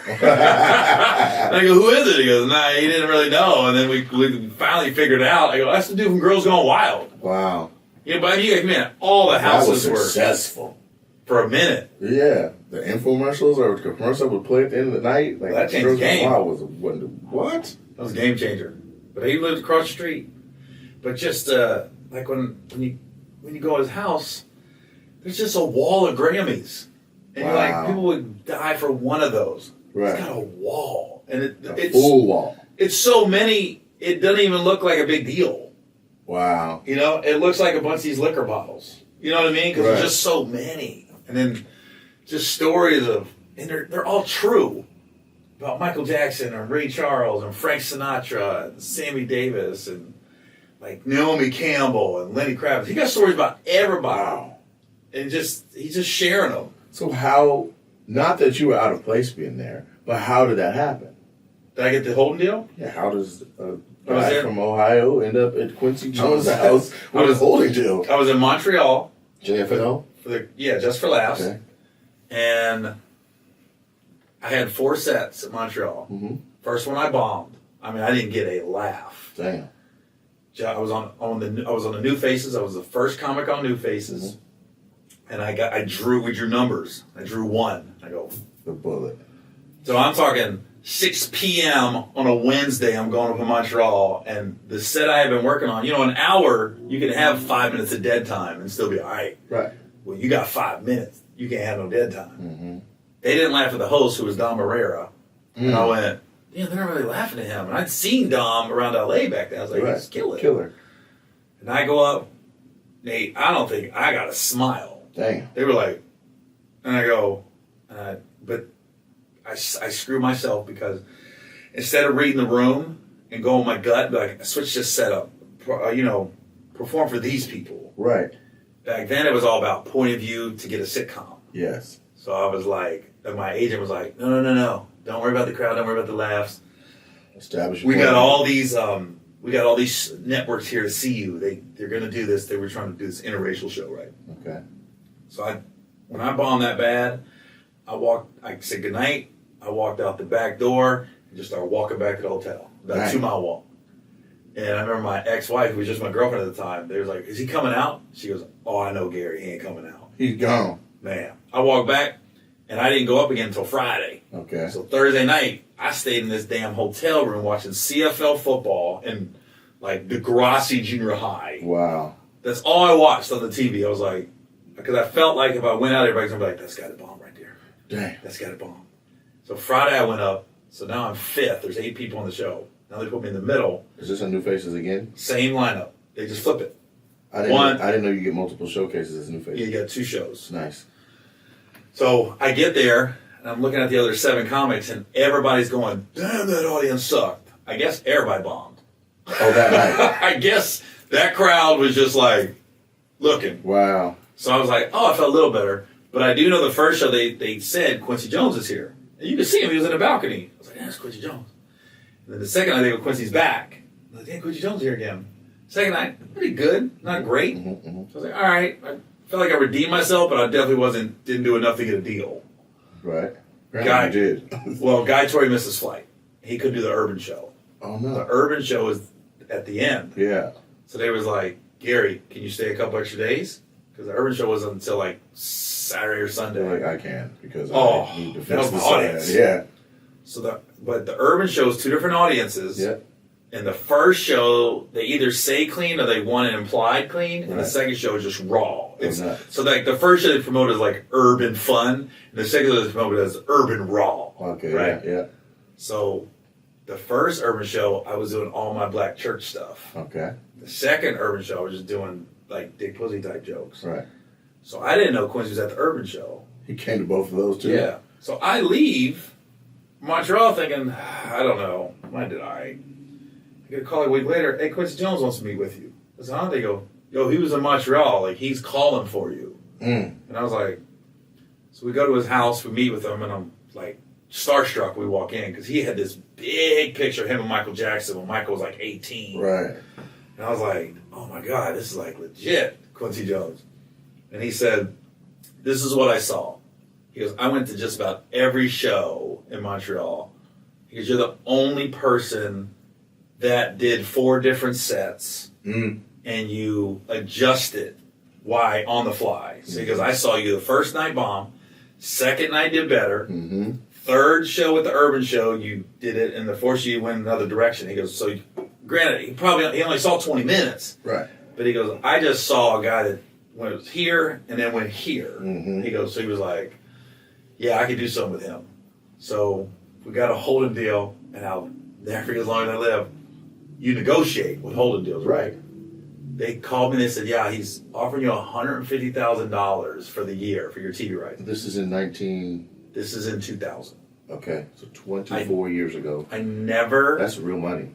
And I go, who is it? He goes, nah, he didn't really know. And then we finally figured it out. I go, that's the dude from Girls Gone Wild. Wow. Yeah, but man, all the houses That was were successful. for a minute. Yeah. The infomercials or the commercial would play at the end of the night. Like, That changed the game. Wow, what? That was a game changer. But he lived across the street. But just like when you go to his house, there's just a wall of Grammys, and you're like, people would die for one of those. Right. It's got a wall, and it's full wall. It's so many. It doesn't even look like a big deal. Wow. You know, it looks like a bunch of these liquor bottles. You know what I mean? Because Right. there's just so many, and then just stories of, and they're all true. About Michael Jackson and Ray Charles and Frank Sinatra and Sammy Davis and like Naomi Campbell and Lenny Kravitz. He got stories about everybody. Wow. And he's just sharing them. So how, not that you were out of place being there, but how did that happen? Did I get the Holden deal? Yeah, how does a I was guy there. from Ohio end up at Quincy Jones' house with a holding deal? I was in Montreal JFL? just for laughs. Okay. And I had 4 sets at Montreal. First one I bombed. I mean, I didn't get a laugh. Damn. I was on the New Faces. I was the first comic on New Faces, and we drew numbers. I drew 1. I go, The bullet. so I'm talking 6 p.m. on a Wednesday. I'm going up to Montreal, and the set I had been working on. You know, an hour you can have 5 minutes of dead time and still be all right. Right. Well, you got 5 minutes. You can't have no dead time. They didn't laugh at the host, who was Dom Herrera, and I went, damn, they're not really laughing at him. And I'd seen Dom around LA back then. I was like, he's killer. And I go up, Nate, I don't think I got a smile. Damn. They were like, and I go, but I screw myself because instead of reading the room and going with my gut, be like, switch this setup, perform for these people. Right. Back then it was all about point of view to get a sitcom. Yes. So I was like, and my agent was like, no. Don't worry about the crowd. Don't worry about the laughs. Establish. We got all these networks here to see you. They're going to do this. They were trying to do this interracial show, right? Okay. So when I bombed that bad, I said goodnight. I walked out the back door and just started walking back to the hotel. About a 2-mile walk. And I remember my ex-wife, who was just my girlfriend at the time, they was like, is he coming out? She goes, oh, I know Gary. He ain't coming out. He's gone. Man. I walked back, and I didn't go up again until Friday. Okay. So Thursday night, I stayed in this damn hotel room watching CFL football in like Degrassi Junior High. Wow. That's all I watched on the TV. I was like, because I felt like if I went out, everybody's going to be like, that's got a bomb right there. Dang. That's got a bomb. So Friday I went up, So now I'm 5th. There's 8 people on the show. Now they put me in the middle. Is this on New Faces again? Same lineup. They just flip it. I didn't know you get multiple showcases as New Faces. You got 2 shows. Nice. So I get there, and I'm looking at the other 7 comics, and everybody's going, damn, that audience sucked. I guess everybody bombed. Oh, that night. I guess that crowd was just like looking. Wow. So I was like, oh, I felt a little better. But I do know the first show they said Quincy Jones is here. And you could see him. He was in the balcony. I was like, yeah, it's Quincy Jones. And then the second night, they go, Quincy's back. I was like, damn, Quincy Jones is here again. Second night, pretty good. Not great. So I was like, all right. I felt like I redeemed myself, but I definitely didn't do enough to get a deal. Right. Guy did. Well, Guy Tori missed his flight. He couldn't do the urban show. Oh, no. The urban show was at the end. Yeah. So they was like, Gary, can you stay a couple extra days? Because the urban show wasn't until like Saturday or Sunday. They're like, I can, because Oh, I need to that was fix my this audience. Yeah. So but the urban show is 2 different audiences. Yeah. In the first show, they either say clean or they want an implied clean, and the second show is just raw. So like the first show they promote as like urban fun, and the second show they promote as urban raw. Okay. Right? Yeah. So the first urban show, I was doing all my black church stuff. Okay. The second urban show, I was just doing like Dick Pussy type jokes. Right. So I didn't know Quincy was at the urban show. He came to both of those too. Yeah. So I leave Montreal thinking, I don't know, when did I get a call a week later? Hey, Quincy Jones wants to meet with you. I said, huh? They go, yo, he was in Montreal. Like, he's calling for you. And I was like, so we go to his house, we meet with him, and I'm like starstruck. We walk in because he had this big picture of him and Michael Jackson when Michael was like 18. Right. And I was like, oh my God, this is like legit Quincy Jones. And he said, this is what I saw. He goes, I went to just about every show in Montreal. Because you're the only person that did 4 different sets and you adjusted why on the fly. So he goes, I saw you the first night bomb, second night did better, third show with the urban show, you did it, and the fourth show you went another direction. He goes, so granted, he only saw 20 minutes. Right. But he goes, I just saw a guy that went here and then went here. He goes, so he was like, yeah, I could do something with him. So we got a holding deal, and I'll never forget as long as I live. You negotiate with holding deals, right? They called me and they said, yeah, he's offering you $150,000 for the year for your TV rights. This is in 19... This is in 2000. Okay, so 24 years ago. I never... That's real money.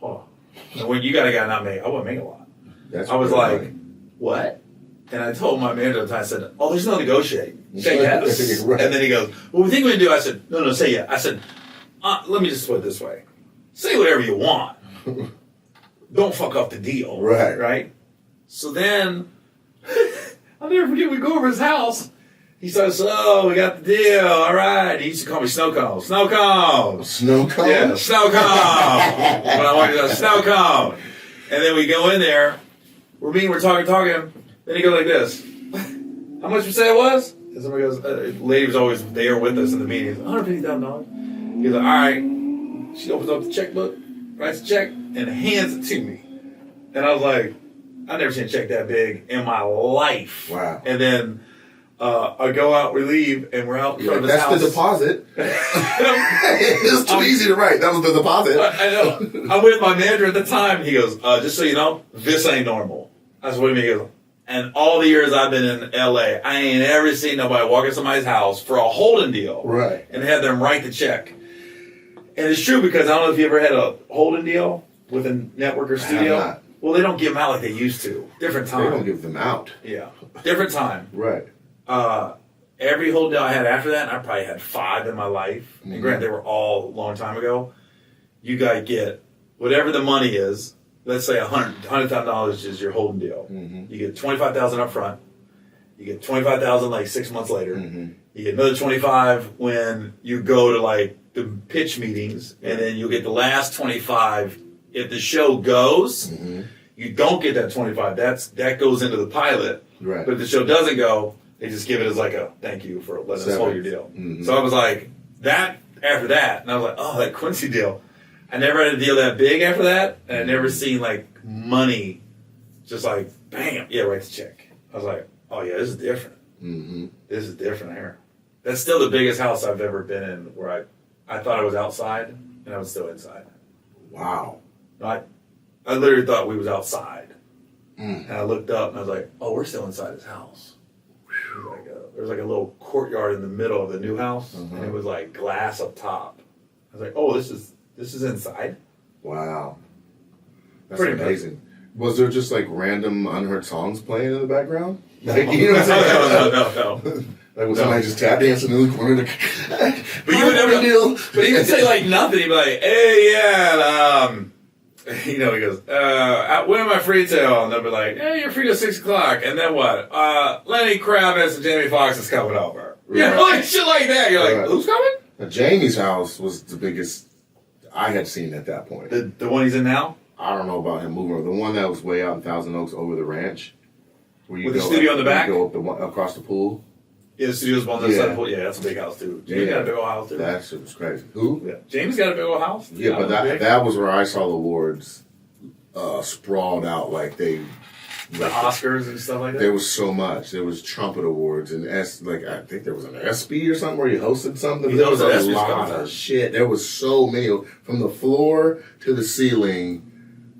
Oh. And when you got a guy not make, I wouldn't make a lot. That's I was real like, money. what? And I told my manager at the time, I said, oh, there's no negotiating. Say yes. Right. And then he goes, well, we think we can do. I said, no, say yes. I said, let me just put it this way. Say whatever you want. Don't fuck up the deal. Right. Right? So then, I'll never forget, we go over his house. He starts, oh, we got the deal. All right. He used to call me Snow Cone. Snow Cone. Snow cone? Yeah, Snow Cone. When I wanted to Snow Cone. And then we go in there. We're meeting, we're talking. Then he goes like this. How much you say it was? And somebody goes, lady was always there with us in the meetings. $150,000. He's like, all right. She opens up the checkbook, writes a check, and hands it to me. And I was like, I've never seen a check that big in my life. Wow. And then I go out, we leave, and we're out in front of his That's house. the deposit. It's too easy to write. That was the deposit. I know. I'm with my manager at the time. He goes, just so you know, this ain't normal. I said, what do you mean? He goes, and all the years I've been in LA, I ain't ever seen nobody walk in somebody's house for a holding deal. Right. And have them write the check. And it's true because I don't know if you ever had a holding deal with a network or studio. not. Well, they don't give them out like they used to. Different time. They don't give them out. Yeah. Different time. Right. Every holding deal I had after that, and I probably had 5 in my life. And granted, they were all a long time ago. You got to get whatever the money is. Let's say $100,000 is your holding deal. You get $25,000 up front. You get $25,000 like 6 months later. You get another $25,000 when you go to like the pitch meetings, and then you get the last $25,000 if the show goes. You don't get that $25,000. That goes into the pilot. Right. But if the show doesn't go, they just give it as like a thank you for letting us hold your deal. So I was like that after that, and I was like, oh, that Quincy deal. I never had a deal that big after that, and I never seen like money just like bam, yeah, write the check. I was like, oh yeah, this is different. This is different here. That's still the biggest house I've ever been in where I thought I was outside, and I was still inside. Wow. I literally thought we was outside. And I looked up, and I was like, oh, we're still inside his house. There was like a little courtyard in the middle of the new house, and it was like glass up top. I was like, oh, this is inside? Wow. That's Pretty amazing. Was there just like random unheard songs playing in the background? Like, you know what I'm saying? No. Like was somebody just tap dancing in the corner? But he would never. But he would say like nothing. He'd be like, "Hey, yeah, he goes, when am I free till?" And they'll be like, "Hey, you're free till 6 o'clock." And then what? Lenny Kravitz and Jamie Foxx is coming over. You know, like shit like that. You're like, who's coming? Now, Jamie's house was the biggest I had seen at that point. The one he's in now. I don't know about him moving. The one that was way out in Thousand Oaks over the ranch, where With the studio in the back? You go up the one, across the pool. Yeah, the studio's on the side of the pool. Yeah, that's a big house too. Jamie's got a big old house too. That shit was crazy. Who? Yeah. Jamie's got a big old house. Yeah, but that was where I saw the awards sprawled out like they. The Oscars and stuff like that. There was so much. There was trumpet awards and I think there was an ESPY or something where you hosted something. There was a lot of shit. There was so many from the floor to the ceiling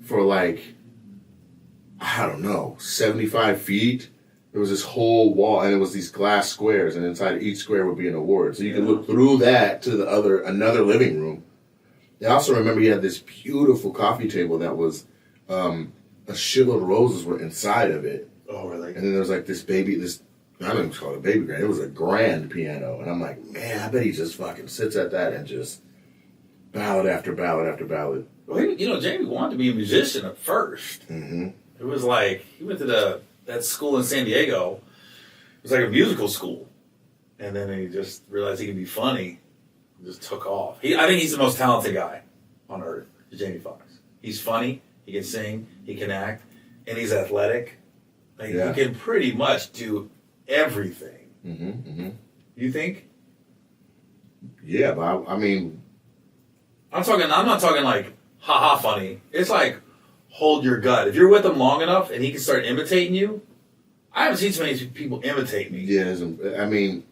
for like I don't know 75 feet. There was this whole wall and it was these glass squares and inside each square would be an award. So you could look through that to another living room. I also remember you had this beautiful coffee table that was. A shitload of roses were inside of it. Oh, really? And then there was like I don't even call it a baby grand. It was a grand piano. And I'm like, man, I bet he just fucking sits at that and just ballad after ballad after ballad. Well, Jamie wanted to be a musician at first. Mm-hmm. It was like, he went to that school in San Diego. It was like a musical school. And then he just realized he could be funny. And just took off. I think he's the most talented guy on earth, Jamie Foxx. He's funny. He can sing, he can act, and he's athletic. Like, he can pretty much do everything. Mm-hmm, mm-hmm. You think? Yeah, but I mean... I'm not talking like, ha-ha funny. It's like, hold your gut. If you're with him long enough and he can start imitating you, I haven't seen so many people imitate me. Yeah, I mean,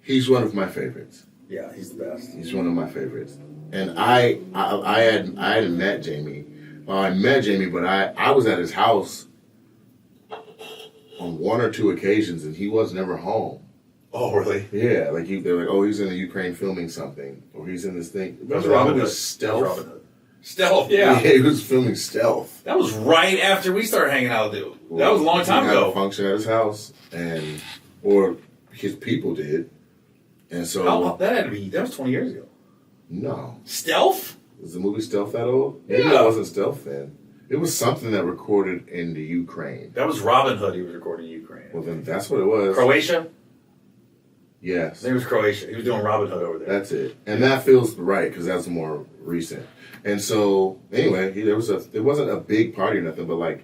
he's one of my favorites. Yeah, he's the best. He's one of my favorites. And I hadn't met Jamie. Well, I met Jamie, but I was at his house on one or two occasions, and he was never home. Oh, really? Yeah, like they're like, oh, he's in the Ukraine filming something, or he's in this thing. Remember Robin Hood? Stealth? Stealth, yeah. Yeah, he was filming Stealth. That was right after we started hanging out with him. That was a long time ago. He had a function at his house, or his people did, and so that was 20 years ago. No. Stealth? Was the movie Stealth that old? Yeah. Maybe it wasn't Stealth then. It was something that recorded in the Ukraine. That was Robin Hood he was recording in Ukraine. Well, then that's what it was. Croatia? Yes. I think it was Croatia. He was doing Robin Hood over there. That's it. And that feels right because that's more recent. And so, anyway, there wasn't a big party or nothing, but like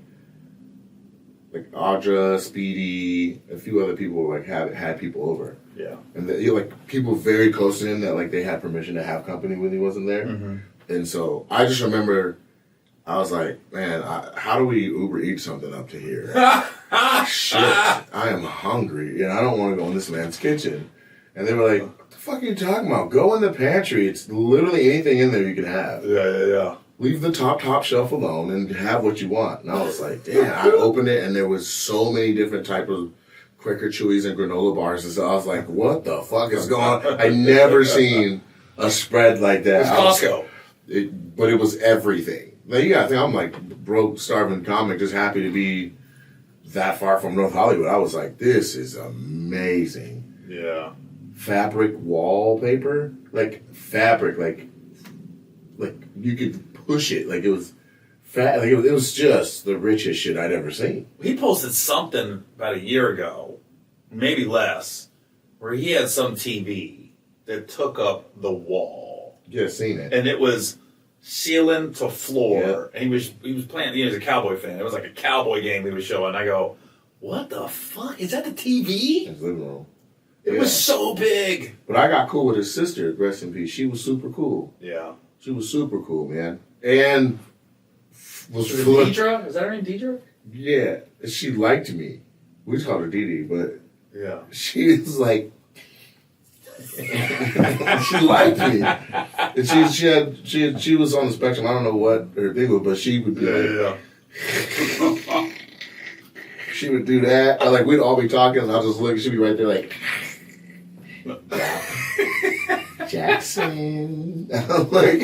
Audra, Speedy, a few other people like had people over. Yeah. And like people very close to him that like they had permission to have company when he wasn't there. Mm-hmm. And so I just remember I was like, man, how do we Uber eat something up to here? Shit, I am hungry and I don't want to go in this man's kitchen. And they were like, what the fuck are you talking about? Go in the pantry. It's literally anything in there you can have. Yeah. Leave the top shelf alone and have what you want. And I was like, damn. I opened it and there was so many different types of Quaker Chewies and granola bars. And so I was like, what the fuck is going on? I never seen a spread like that. It was Costco. But it was everything. Like, you gotta think, I'm like broke, starving comic, just happy to be that far from North Hollywood. I was like, this is amazing. Yeah. Fabric wallpaper, like fabric, like you could push it, like it was fat, like it was just the richest shit I'd ever seen. He posted something about a year ago, maybe less, where he had some TV that took up the wall. Yeah, seen it, and it was ceiling to floor, yeah. And he was playing. He was a Cowboy fan. It was like a Cowboy game he was showing. And I go, what the fuck is that? The TV? In his living room. It was so big. But I got cool with his sister, rest in peace. She was super cool. Yeah. She was super cool, man. And was Deidre? Is that her name, Deidre? Yeah. She liked me. We just called her Dee Dee, but yeah. She was like She liked me. And she was on the spectrum. I don't know what her thing was, but she would be she would do that. Like we'd all be talking, and I'll just look. She'd be right there, like Jackson. I'm like,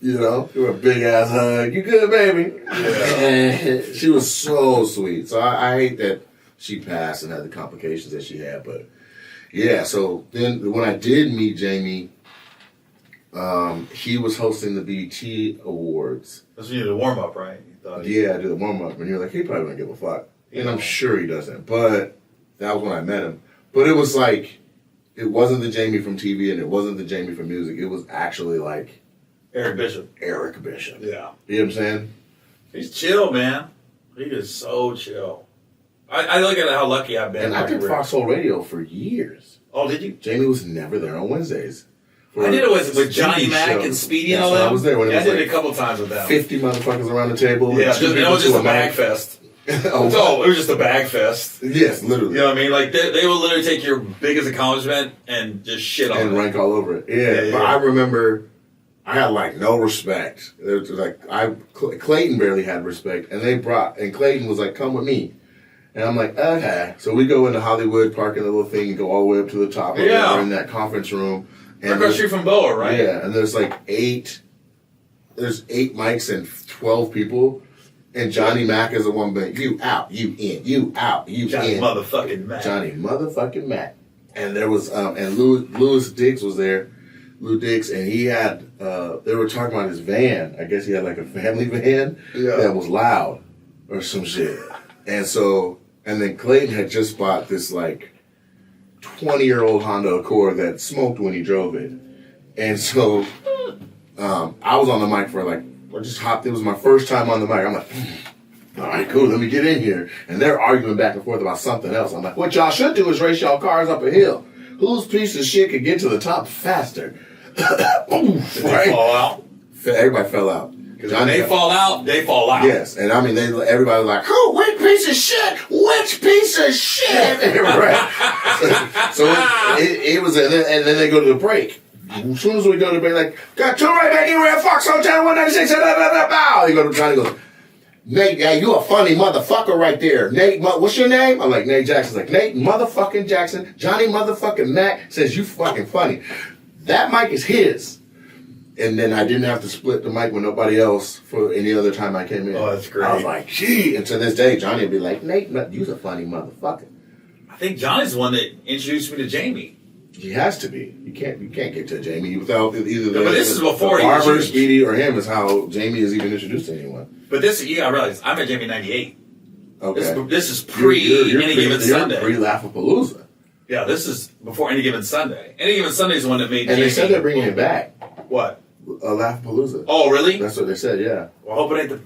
you know, give her a big ass hug. You good, baby? Yeah. She was so sweet. So I hate that she passed and had the complications that she had, but yeah. So then when I did meet Jamie, he was hosting the BET Awards. That's when you did a warm up, right? Yeah, I did the warm up, and you're like, he probably wouldn't give a fuck, and I'm sure he doesn't. But that was when I met him. But it was like, it wasn't the Jamie from TV, and it wasn't the Jamie from music. It was actually like Eric Bishop. Eric Bishop. Yeah. You know what I'm saying? He's chill, man. He is so chill. I look at how lucky I've been. And I did Foxhole Radio for years. Oh, did you? Jamie was never there on Wednesdays. I did it with Johnny Mac and Speedy and all that. I was there when it was I did like it a couple times with them. 50 motherfuckers around the table. Yeah, it was just a bag fest. It was just a bag fest. Yes, literally. You know what I mean? Like, they will literally take your biggest accomplishment and just shit on it. And rank all over it. Yeah, but I remember I had like no respect. There was like Clayton barely had respect, and Clayton was like, "Come with me," and I'm like, "Okay." So we go into Hollywood, park in the little thing, and go all the way up to the top. Yeah, we're in that conference room. And across the street from Boa, right? Yeah, and there's like eight mics and 12 people. And Johnny Mac is the one, but you out, you in, you out, you Johnny in. motherfucking Mac. Johnny motherfucking Mac. And there was, and Louis Diggs was there. Lou Diggs, and he had, they were talking about his van. I guess he had like a family van that was loud or some shit. And so, and then Clayton had just bought this like 20-year-old Honda Accord that smoked when he drove it. And so, I was on the mic for like, I just hopped, it was my first time on the mic. I'm like, all right, cool, let me get in here. And they're arguing back and forth about something else. I'm like, what y'all should do is race y'all cars up a hill. Whose piece of shit could get to the top faster? Did they fall out? Everybody fell out. Because when they fall out, they fall out. Yes, and I mean, everybody was like, "Who? Which piece of shit? Which piece of shit?" Right. So it was, and then they go to the break. As soon as we go to the break, like, got two right back here at Fox Hotel 196. Bow. You go to Johnny, goes, Nate, yeah, you a funny motherfucker right there. Nate, what's your name? I'm like, Nate Jackson's like, Nate motherfucking Jackson. Johnny motherfucking Mac says you fucking funny. That mic is his. And then I didn't have to split the mic with nobody else for any other time I came in. Oh, that's great. I was like, gee. And to this day, Johnny would be like, Nate, you's a funny motherfucker. I think Johnny's the one that introduced me to Jamie. He has to be. You can't get to Jamie without either but this is before the Barber, Speedy, or him is how Jamie is even introduced to anyone. But this, you gotta realize, I met Jamie in '98. Okay. This is pre Any Given Sunday. Pre-Laugh-A-Palooza. Yeah, this is before Any Given Sunday. Any Given Sunday is the one that made And Jamie. they said they're bringing it back. What? Laugh-A-Palooza. Oh, really? That's what they said, yeah. Well, I hope it ain't the...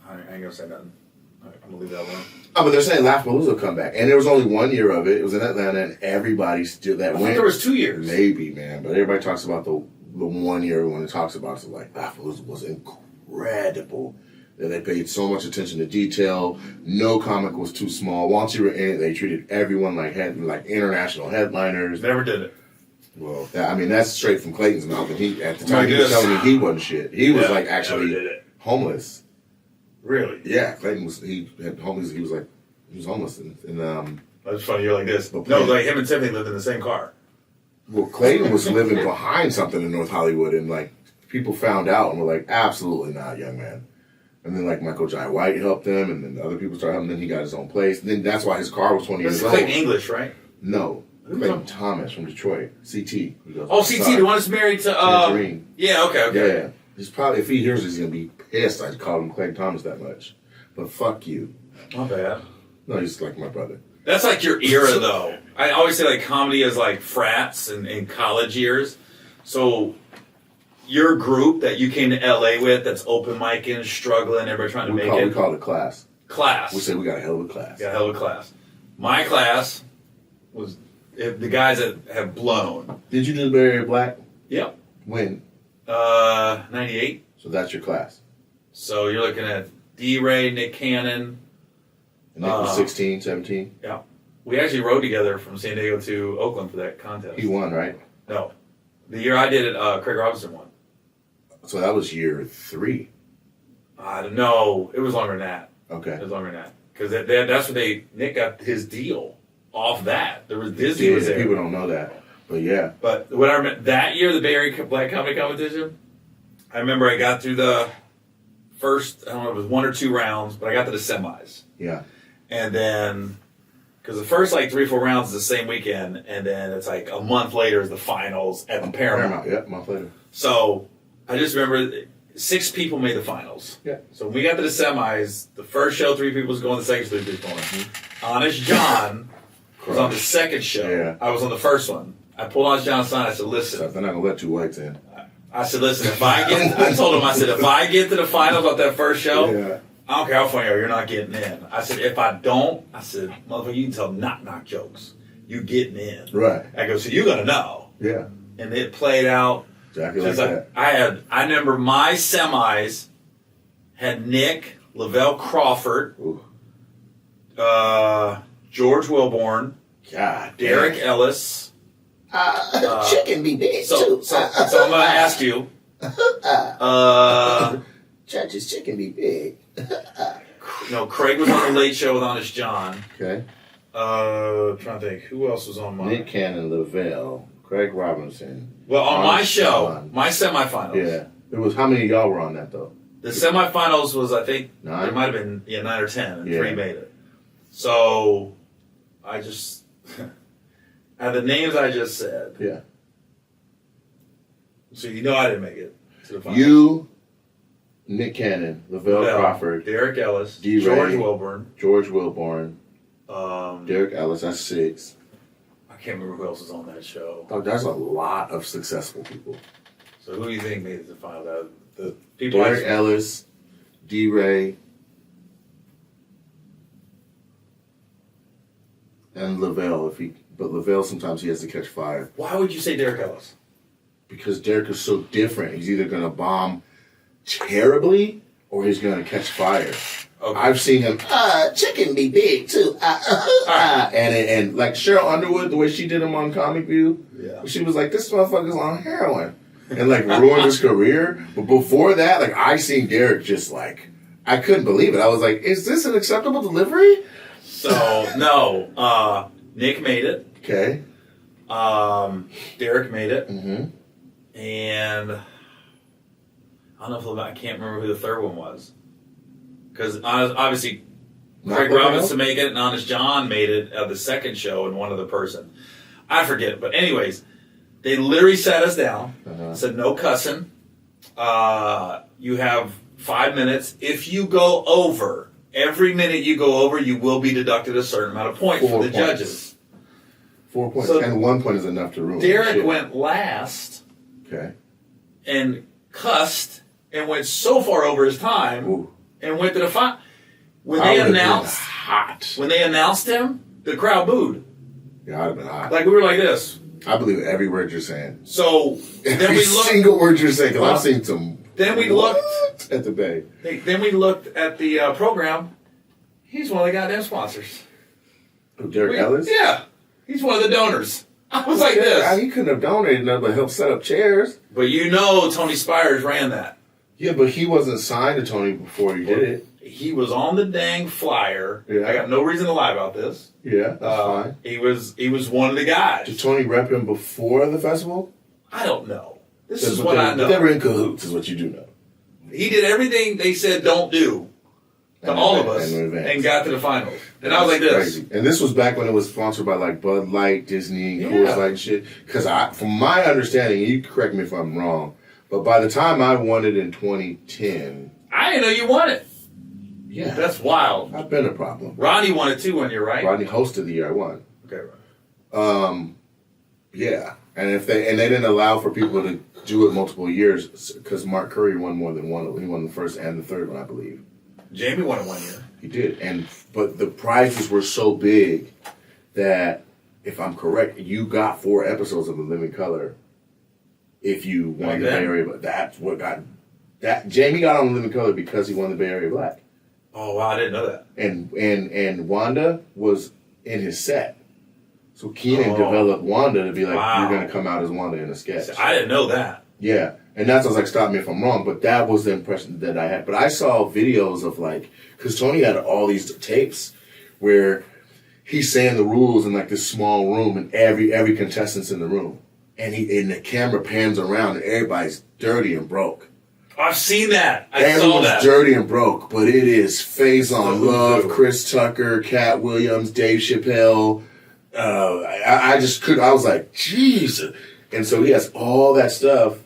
I ain't gonna say nothing. I'm gonna leave that alone. Oh, but they're saying Laugh-A-Palooza will come back. And there was only 1 year of it. It was in Atlanta, and everybody still... I thought there was 2 years. Maybe, man. But everybody talks about the 1 year everyone talks about. So, like, Laugh-A-Palooza was incredible. And they paid so much attention to detail. No comic was too small. Once you were in it, they treated everyone like international headliners. Never did it. Well, that's straight from Clayton's mouth. And he, at the time, he was telling me he wasn't shit. He was actually homeless. Really? Yeah, Clayton was. He had homeless. He was homeless. And that's funny. You're like this. No, like him and Tiffany lived in the same car. Well, Clayton was living behind something in North Hollywood, and like people found out and were like, absolutely not, young man. And then like Michael Jai White helped him, and then other people started helping him. Then he got his own place. And then that's why his car was 20 years old. Clayton English, right? No. Clayton Thomas from Detroit, CT. CT, the one that's married to Tangerine. Yeah, okay. Yeah, he's probably, if he hears this, he's gonna be pissed. I called him Clayton Thomas that much, but fuck you. Not bad. No, he's like my brother. That's like your era, though. I always say like comedy is like frats and college years. So your group that you came to LA with, that's open micing, struggling, everybody trying to make it. We call it class. Class. We say we got a hell of a class. Got a hell of a class. My class was the guys that have blown. Did you do the Bay Area Black? Yep. When? 98. So that's your class. So you're looking at D-Ray, Nick Cannon. And Nick was 16, 17? Yeah. we actually rode together from San Diego to Oakland for that contest. He won, right? No. The year I did it, Craig Robinson won. So that was year 3. I don't know. It was longer than that. Okay. It was longer than that. Because that's where Nick got his deal off that. There was Disney was there. People don't know that. But yeah. But what I remember, that year, the Bay Area Black Comedy Competition, I remember I got through the first, I don't know, it was 1 or 2 rounds, but I got to the semis. Yeah. And then, because the first like 3 or 4 rounds is the same weekend, and then it's like a month later is the finals at the Paramount. Yeah, a month later. So I just remember 6 people made the finals. Yeah. So when we got to the semis, the first show 3 people was going, the second 3 people going. Honest John was on the second show. Yeah. I was on the first one. I pulled Honest John's sign. I said, listen. So they're not gonna let 2 whites in. I said, listen, if I told him, I said, if I get to the finals of that first show, Yeah. I don't care how funny you are, you're not getting in. I said, if I don't, I said, motherfucker, you can tell knock jokes. You getting in. Right. I go, so you're gonna know. Yeah. And it played out. Exactly like that. I remember my semis had Nick, Lavelle Crawford, George Wilborn, God. Derek Ellis. Chicken be big So too. I'm gonna ask you. Judge's chicken be big. No, Craig was on the Late Show with Honest John. Okay. Trying to think, who else was on mine? Nick Cannon, Lavelle, Craig Robinson. Well, on my Honest show, John. my semifinals. Yeah. It was, how many of y'all were on that though? The semifinals was, I think, 9? there might have been 9 or 10, and Yeah. 3 made it. So I just, out of the names I just said, Yeah. so you know I didn't make it to the finals. You, Nick Cannon, Lavelle Crawford, Derek Ellis, D. George Ray. Wilburn. George Wilborn, Um, Derek Ellis, that's 6. I can't remember who else was on that show. Oh, that's a lot of successful people. So who do you think made it to the final? The people Derek Ellis, D. Ray, and Lavelle. But Lavelle sometimes he has to catch fire Why would you say Derek Ellis? because Derek is so different. He's either gonna bomb terribly or he's gonna catch fire. Okay. I've seen him. Chicken be big too. And like Cheryl Underwood, the way she did him on Comic View, Yeah. she was like, "This motherfucker's on heroin," and like ruined his career. But before that, like I seen Derek just like I couldn't believe it. I was like, "Is this an acceptable delivery?" So no, Nick made it. Okay. Derek made it, Mm-hmm. and I don't know if I can't remember who the third one was because obviously Craig Robinson made it and Honest John made it at the second show and one other person. I forget, but anyways, they literally sat us down, said no cussing. You have 5 minutes. If you go over, every minute you go over, you will be deducted a certain amount of points 4 for the points. judges. 4 points. So and 1 point is enough to ruin Derek shit. went last Okay. and cussed and went so far over his time Ooh. and went to the final. When I they would've been announced hot. when they announced him, the crowd booed. Yeah, I'd have been hot. Like we were like this. I believe every word you're saying. So then Every we looked. single word you're saying. Because I've seen some. Then we looked at the Bay. Then we looked at the program. He's one of the goddamn sponsors. Who, Derek Ellis? Yeah, he's one of the donors. I was like this. He couldn't have donated nothing but help set up chairs. But you know, Tony Spires ran that. Yeah, but he wasn't signed to Tony before he did it. He was on the dang flyer. Yeah. I got no reason to lie about this. Yeah, that's fine. He was one of the guys. Did Tony rep him before the festival? I don't know. This That's is what what I know. They were in cahoots, is what you do know. He did everything they said don't do to all of us in advance. and got to the finals. And I was like this. Crazy. And this was back when it was sponsored by like Bud Light, Disney, Coors Yeah. Light and shit. Because from my understanding, you correct me if I'm wrong, but by the time I won it in 2010, I didn't know you won it. yeah, That's wild. I've been a problem. Ronnie won it too 1 year, right? Rodney hosted the year I won. Okay, right. Yeah, and they didn't allow for people to do it multiple years because Mark Curry won more than one. He won the first and the third one, I believe. Jamie won it 1 year. He did, but the prizes were so big that, if I'm correct, you got 4 episodes of The Living Color if you won Like the that? Bay Area. But that's what got that. Jamie got on The Living Color because he won the Bay Area Black, Oh wow, I didn't know that. and Wanda was in his set. So Keenan developed Wanda to be like, Wow. you're going to come out as Wanda in a sketch. I didn't know that. Yeah. And that's what's like, stop me if I'm wrong, but that was the impression that I had. But I saw videos of like, because Tony had all these tapes where he's saying the rules in like this small room and every contestant's in the room. And the camera pans around and everybody's dirty and broke. I've seen that. I saw Everyone's that. dirty and broke, but it is Faison Love, Who? Chris Tucker, Cat Williams, Dave Chappelle. I just couldn't. I was like, Jesus. And so he has all that stuff.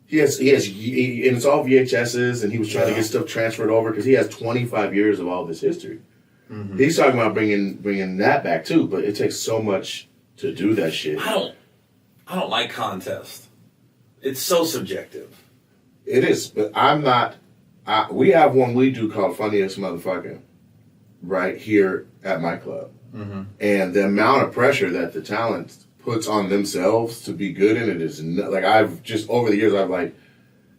He has, and it's all VHSs, and he was trying to get stuff transferred over because he has 25 years of all this history. Mm-hmm. He's talking about bringing that back too, but it takes so much to do that shit. I don't like contest. It's so subjective. It is, but I'm not. We have one we do called Funniest Motherfucker right here at my club. Mm-hmm. And the amount of pressure that the talent puts on themselves to be good in it is like, I've just over the years I've like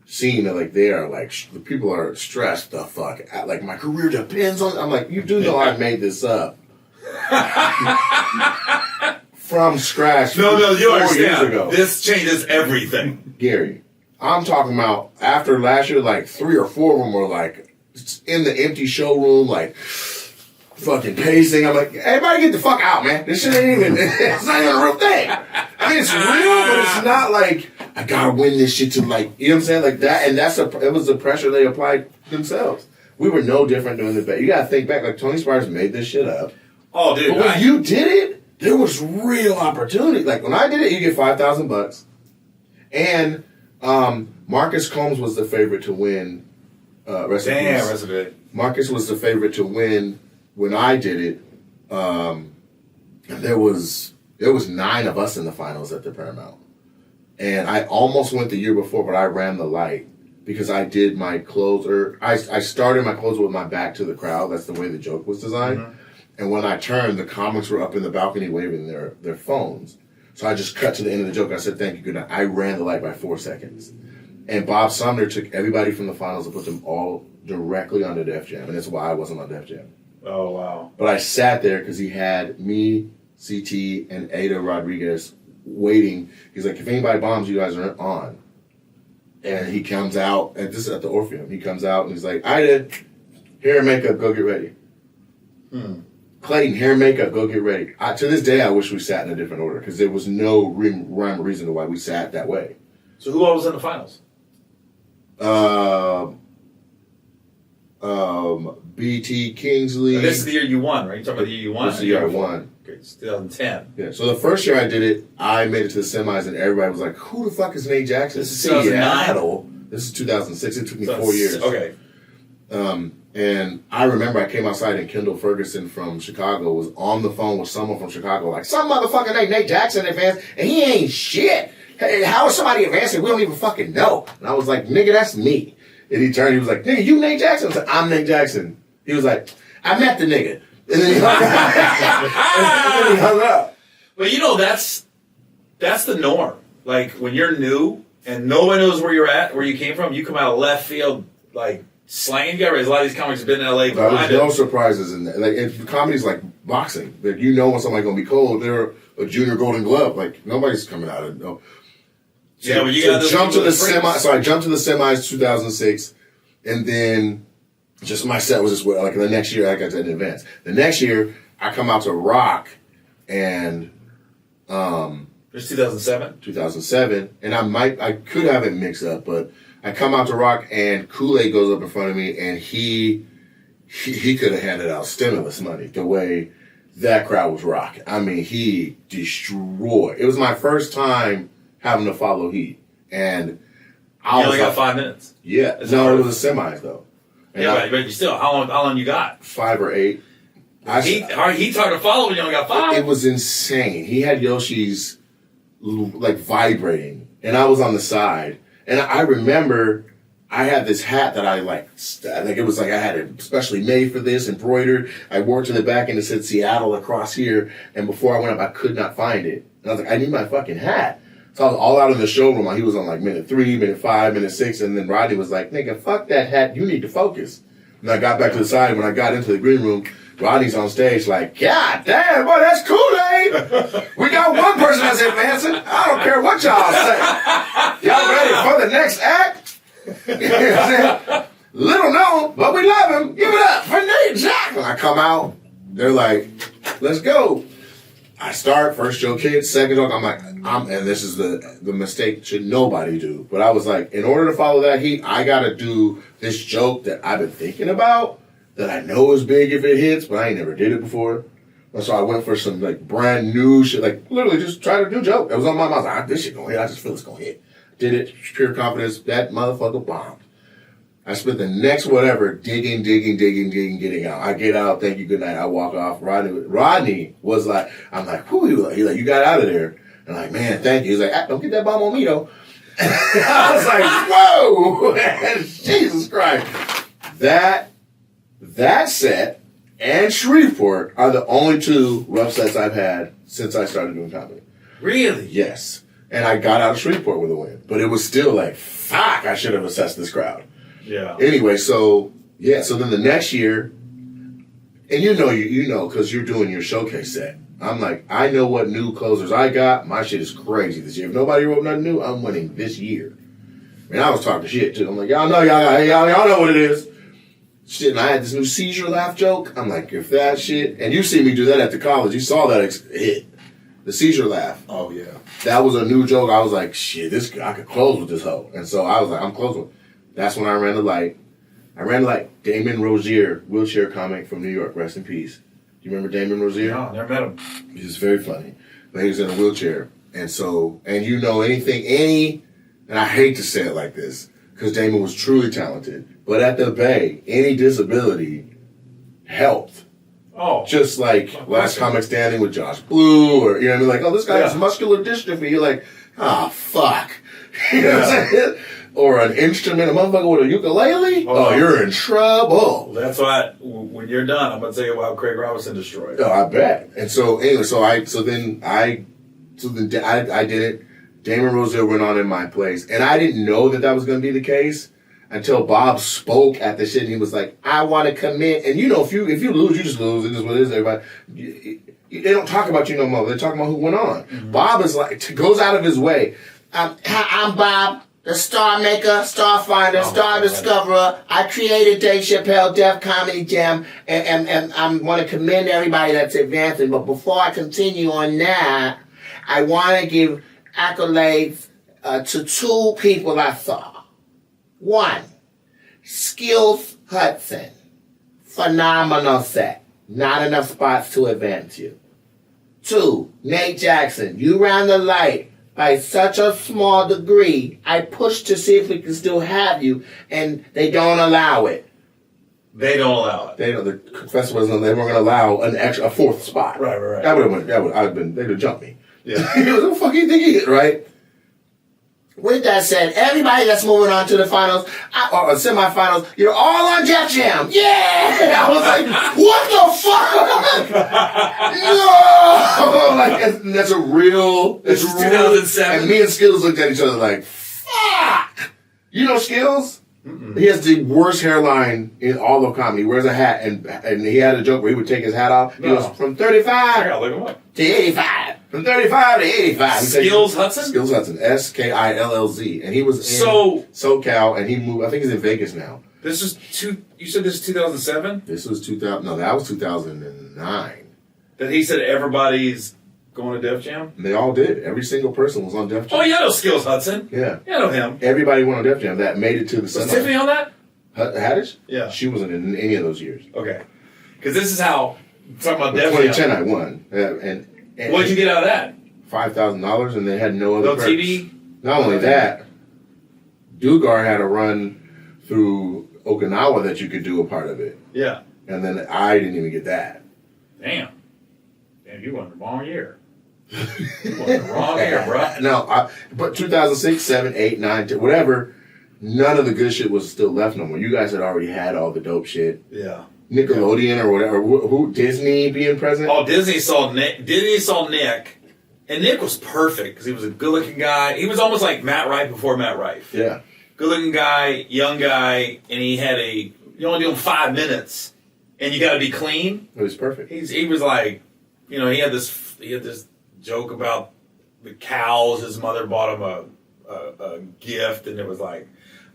seen that like they are like the people are stressed the fuck out. Like my career depends on. I'm like, you do know I made this up from scratch. No, you 4 years understand. ago. This changes everything. Gary, I'm talking about after last year, like 3 or 4 of them were like in the empty showroom, like fucking pacing. I'm like, everybody get the fuck out, man. This shit ain't even, it's not even a real thing. I mean, it's real, but it's not like, I gotta win this shit to like, you know what I'm saying? Like that, and it was the pressure they applied themselves. We were no different doing the bet. You gotta think back, like Tony Spires made this shit up. Oh, dude. But when you did it, there was real opportunity. Like when I did it, you get $5,000. And Marcus Combs was the favorite to win. Recipe. Marcus was the favorite to win when I did it. And there was 9 of us in the finals at the Paramount. And I almost went the year before, but I ran the light because I did my closer. I started my closer with my back to the crowd. That's the way the joke was designed. Mm-hmm. And when I turned, the comics were up in the balcony waving their phones. So I just cut to the end of the joke. I said, thank you, good night. I ran the light by 4 seconds. And Bob Sumner took everybody from the finals and put them all directly onto Def Jam. And that's why I wasn't on Def Jam. Oh, wow. But I sat there because he had me, CT, and Ada Rodriguez waiting. He's like, if anybody bombs, you guys are on. And he comes out, and this is at the Orpheum. He comes out and he's like, Ida, hair and makeup, go get ready. Clayton, hair and makeup, go get ready. To this day, I wish we sat in a different order because there was no rhyme or reason to why we sat that way. So who all was in the finals? BT Kingsley. And this is the year you won, right? You're talking about the year you won? This is the year I won. Okay, it's 2010. Yeah, so the first year I did it, I made it to the semis and everybody was like, who the fuck is Nate Jackson? This is 2009? Seattle. This is 2006. It took me 4 years. Okay. And I remember I came outside and Kendall Ferguson from Chicago was on the phone with someone from Chicago, like, some motherfucker named Nate Jackson advanced, and he ain't shit. Hey, how is somebody advancing? We don't even fucking know. And I was like, nigga, that's me. And he turned, he was like, nigga, you Nate Jackson? I was like, I'm Nate Jackson. He was like, I met the nigga. And then he hung up. But you know, that's the norm. Like, when you're new and nobody knows where you're at, where you came from, you come out of left field, like, slaying. You got a lot of these comics have been in LA. There's no surprises in that. Like, comedy's like boxing. Like, you know when somebody's gonna be cold. They're a junior Golden Glove. Like, nobody's coming out of no. Yeah, but you got jump to the semi. So I jumped to the semis 2006, and then just my set was just like the next year I got to an advance. The next year I come out to Rock, and it's 2007. 2007, and I could have it mixed up, but I come out to Rock, and Kool-Aid goes up in front of me, and he could have handed out stimulus money the way that crowd was rocking. I mean, he destroyed. It was my first time having to follow Heat, and I only got 5 minutes. Yeah, no, it was a semis though. And yeah, but you still, how long you got? 5 or 8. Heat's hard to follow when you only got 5. It was insane. He had Yoshi's like vibrating, and I was on the side. And I remember I had this hat that I like it was like I had it specially made for this, embroidered. I wore it to the back and it said Seattle across here. And before I went up, I could not find it. And I was like, I need my fucking hat. So I was all out in the showroom while he was on like minute 3, minute 5, minute 6. And then Rodney was like, nigga, fuck that hat. You need to focus. And I got back to the side. When I got into the green room, Rodney's on stage like, God damn, boy, that's Kool-Aid. We got one person that's advancing. I don't care what y'all say. Y'all ready for the next act? You know what I'm saying? Little known, but we love him. Give it up for Nate Jackson. I come out, they're like, let's go. I start, first joke hits, second joke, I'm like, and this is the mistake should nobody do. But I was like, in order to follow that heat, I gotta do this joke that I've been thinking about, that I know is big if it hits, but I ain't never did it before. And so I went for some like brand new shit, like literally just try to do a joke. It was on my mind. I was like, this shit gonna hit. I just feel it's gonna hit. Did it, pure confidence. That motherfucker bombed. I spent the next whatever digging, getting out. I get out, thank you, good night. I walk off. Rodney was like, I'm like, whoo, he like, you got out of there. And I'm like, man, thank you. He's like, don't get that bomb on me though. I was like, whoa, Jesus Christ. That set and Shreveport are the only two rough sets I've had since I started doing comedy. Really? Yes. And I got out of Shreveport with a win. But it was still like, fuck, I should have assessed this crowd. Yeah. Anyway, so then the next year, and you know, because you're doing your showcase set. I'm like, I know what new closers I got. My shit is crazy this year. If nobody wrote nothing new, I'm winning this year. And I was talking shit too. I'm like, y'all know what it is. Shit, and I had this new seizure laugh joke. I'm like, if that shit, and you see me do that at the college, you saw that hit. The seizure laugh. Oh, yeah. That was a new joke. I was like, shit, I could close with this hoe. And so I was like, I'm closing. That's when I ran the light. Damon Rozier, wheelchair comic from New York, rest in peace. Do you remember Damon Rozier? No, never met him. He's very funny. But he was in a wheelchair. And so, and you know and I hate to say it like this, because Damon was truly talented. But at the Bay, any disability helped. Oh. Just like Last Comic Standing with Josh Blue, or, you know what I mean? Like, oh, this guy has muscular dystrophy. You're like, fuck. You know what I'm saying? Or an instrument, a motherfucker with a ukulele? Oh, you're in trouble. That's why, when you're done, I'm going to tell you why Craig Robinson destroyed. Oh, I bet. And so, anyway, then I did it. Damon Rozier went on in my place. And I didn't know that was going to be the case until Bob spoke at the shit. And he was like, I want to commit. And you know, if you lose, you just lose. It is what it is, everybody. They don't talk about you no more. They're talking about who went on. Mm-hmm. Bob is like, goes out of his way. I'm Bob. The star maker, star finder, star discoverer. I created Dave Chappelle Def Comedy Jam, and I want to commend everybody that's advancing. But before I continue on that, I want to give accolades to two people I saw. One, Skills Hudson. Phenomenal set. Not enough spots to advance you. Two, Nate Jackson. You ran the light. By such a small degree, I pushed to see if we can still have you, and they don't allow it. They don't allow it. The festival wasn't. They weren't going to allow a fourth spot. Right. That would have been. They'd have jumped me. Yeah. What the fuck you think you get, right? With that said, everybody that's moving on to the finals or semifinals, you're all on Def Jam. Yeah! I was like, what the fuck? No! Like, that's a real... This is 2007. And me and Skills looked at each other like, fuck! You know Skills? Mm-mm. He has the worst hairline in all of comedy. He wears a hat, and he had a joke where he would take his hat off. He goes, from 35 I gotta look him up. to 85. From 35 to 85. Skills Hudson? Skills Hudson. Skillz. And he was in SoCal, and he moved. I think he's in Vegas now. This is you said this is 2007? This was 2000. No, that was 2009. That he said everybody's going to Def Jam? And they all did. Every single person was on Def Jam. Oh, yeah, I know Skills Hudson. Yeah. Yeah, I know him. Everybody went on Def Jam that made it to the Was semi. Tiffany on that? Haddish? Yeah. She wasn't in any of those years. Okay. Because this is how, talking about Def Jam. 2010 I won. And what'd you get out of that? $5,000, and they had no other No perks. TV? Not only that, Dugar had a run through Okinawa that you could do a part of it. Yeah. And then I didn't even get that. Damn, you won the wrong year. You won the wrong year, bro. No, but 2006, 7, 8, 9, 10, whatever, none of the good shit was still left no more. You guys had already had all the dope shit. Yeah. Nickelodeon or whatever. Who Disney being present? Oh, Disney saw Nick. And Nick was perfect because he was a good-looking guy. He was almost like Matt Rife before Matt Rife. Yeah. Good-looking guy, young guy, and he had you only do him 5 minutes. and you got to be clean. It was perfect. He was like, he had this joke about the cows. His mother bought him a gift, and it was like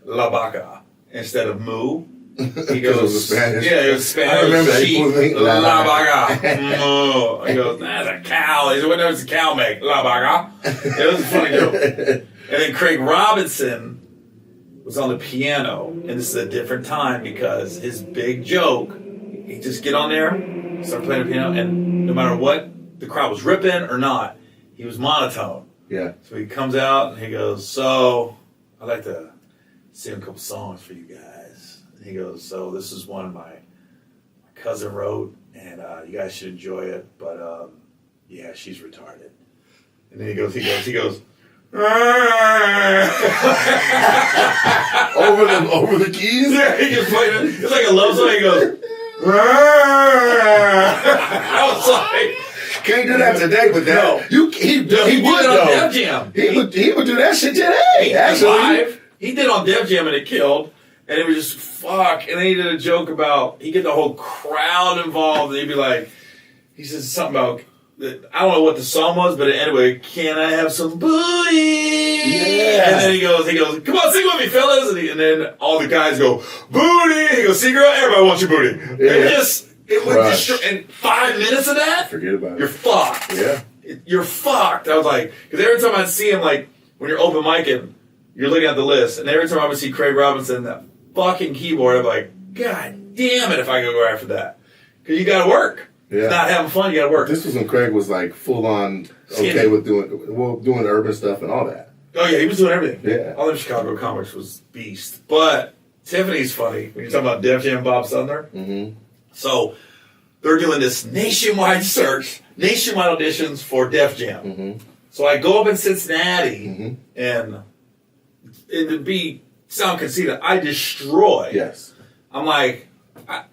la vaca instead of moo. He goes, it was Spanish. Yeah, it was Spanish. I remember sheep, la vaca. Moo. He goes, that's a cow. He said, what does a cow make? La vaca. It was a funny joke. And then Craig Robinson was on the piano, and this is a different time because his big joke, he just get on there, start playing the piano, and no matter what the crowd was ripping or not, he was monotone. Yeah. So he comes out and he goes, so I'd like to sing a couple songs for you guys. And he goes, so this is one my cousin wrote, and you guys should enjoy it, but yeah, she's retarded. And then he goes, over the keys? Yeah, he can play it. It's like a love song. He goes, I was like, can't do that today, but that he would did it though. on Def Jam. He would do that shit today. Actually, live. He did on Def Jam and it killed. And it was just fuck. And then he did a joke about he'd get the whole crowd involved, and he'd be like, he says something about, I don't know what the song was, but anyway, can I have some booty? Yeah. And then he goes, come on, sing with me, fellas. And then all the guys go, booty. He goes, see, girl, everybody wants your booty. Yeah. It would destroy. And 5 minutes of that, forget about it. You're fucked. Yeah. You're fucked. I was like, because every time I'd see him, like, when you're open micing, you're looking at the list, and every time I would see Craig Robinson, that fucking keyboard, I'm like, God damn it if I go after that. Because you got to work. Yeah. It's not having fun, you got to work. This was when Craig was like full on okay with doing urban stuff and all that. Oh, yeah, he was doing everything. Yeah. All them Chicago comics was beast. But Tiffany's funny when you're talking about Def Jam Bob Sumner. Mm-hmm. So they're doing this nationwide search, nationwide auditions for Def Jam. Mm-hmm. So I go up in Cincinnati, and to sound conceited, I destroy. Yes. I'm like,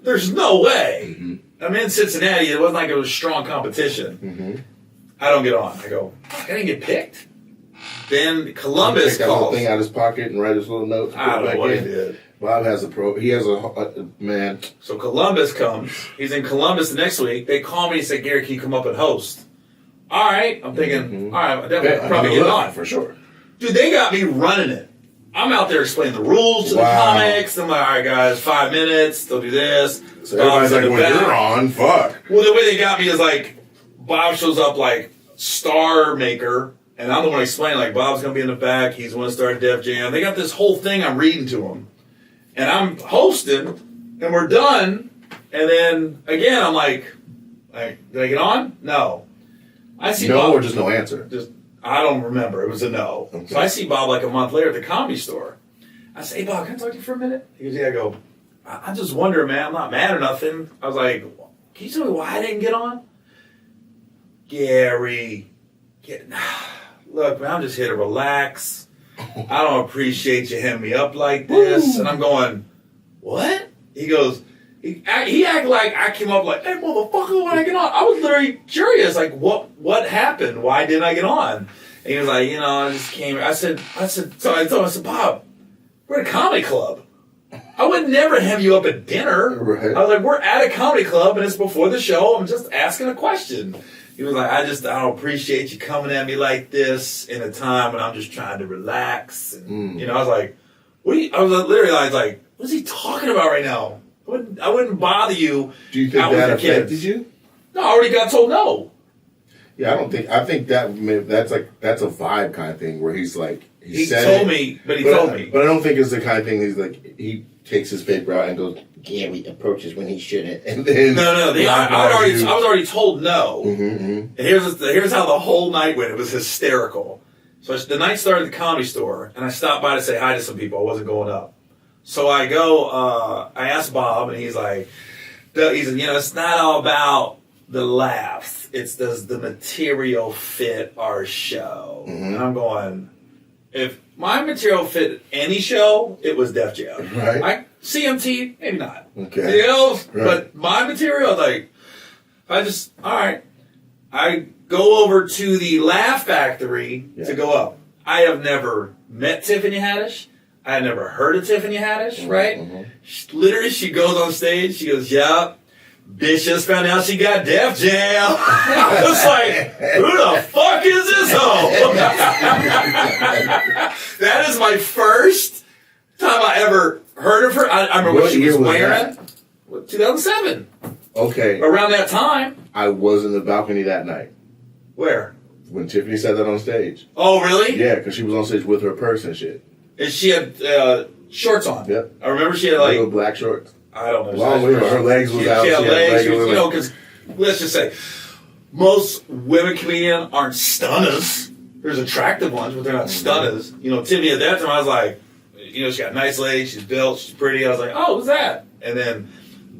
there's no way. I'm in Cincinnati. It wasn't like it was strong competition. I don't get on. I go, fuck, I didn't get picked. Then Columbus take that whole calls. thing out of his pocket and write his little notes. I don't know what he did. Bob has he has a man. So Columbus comes. He's in Columbus the next week. They call me and say, Gary, can you come up and host? All right. I'm thinking, all right, I'm definitely probably get on. For sure. Dude, they got me running it. I'm out there explaining the rules to the comics. I'm like, all right, guys, 5 minutes. They'll do this. So everybody's like, when you're on, fuck. Well, the way they got me is like, Bob shows up like star maker, and I'm the one explaining, like, Bob's going to be in the back. He's going to start Def Jam. They got this whole thing I'm reading to him. And I'm hosting, and we're done. And then, again, I'm like, did I get on? No. I see no Bob, or just no answer? I don't remember. It was a no. Okay. So I see Bob like a month later at the Comedy Store. I say, hey, Bob, can I talk to you for a minute? He goes, yeah. I go, I'm just wondering, man. I'm not mad or nothing. I was like, can you tell me why I didn't get on? Gary, look, man, I'm just here to relax. I don't appreciate you hitting me up like this. And I'm going, what? He goes, he acted like I came up like, hey, motherfucker, why did I get on? I was literally curious, like, what happened? Why didn't I get on? And he was like, I just came. I said, so I told him, I said, Bob, we're at a comedy club. I would never have you up at dinner. Right. I was like, we're at a comedy club, and it's before the show. I'm just asking a question. He was like, I don't appreciate you coming at me like this in a time when I'm just trying to relax. And, I was like, I was like, what is he talking about right now? I wouldn't bother you. Do you think that affected you? No, I already got told no. Yeah, I think that's a vibe kind of thing where he's like, he told me. But I don't think it's the kind of thing he's like, he takes his paper out and goes, Gary approaches when he shouldn't. And then No. I was already told no. And here's how the whole night went. It was hysterical. So the night started at the Comedy Store, and I stopped by to say hi to some people. I wasn't going up. So I go, I asked Bob, and he's like, it's not all about the laughs. It's does the material fit our show? And I'm going, if my material fit any show, it was Def Jam. Right. CMT, maybe not. Okay. Right. But my material, like, all right. I go over to the Laugh Factory to go up. I have never met Tiffany Haddish. I had never heard of Tiffany Haddish, right? Literally, she goes on stage. She goes, yeah, Bitch just found out she got Def Jam. I was like, who the fuck is this hoe? That is my first time I ever heard of her. I remember what she was wearing. 2007. Okay. Around that time. I was in the balcony that night. Where? When Tiffany said that on stage. Oh, really? Yeah, because she was on stage with her purse and shit. And she had shorts on. Yep. I remember she had like little black shorts. I don't know. Long way, her legs was out. She had legs. You know, because let's just say most women comedians aren't stunners. There's attractive ones, but they're not stunners. You know, Tiffany at that time, I was like, you know, she got nice legs. She's built. She's pretty. I was like, oh, what's that? And then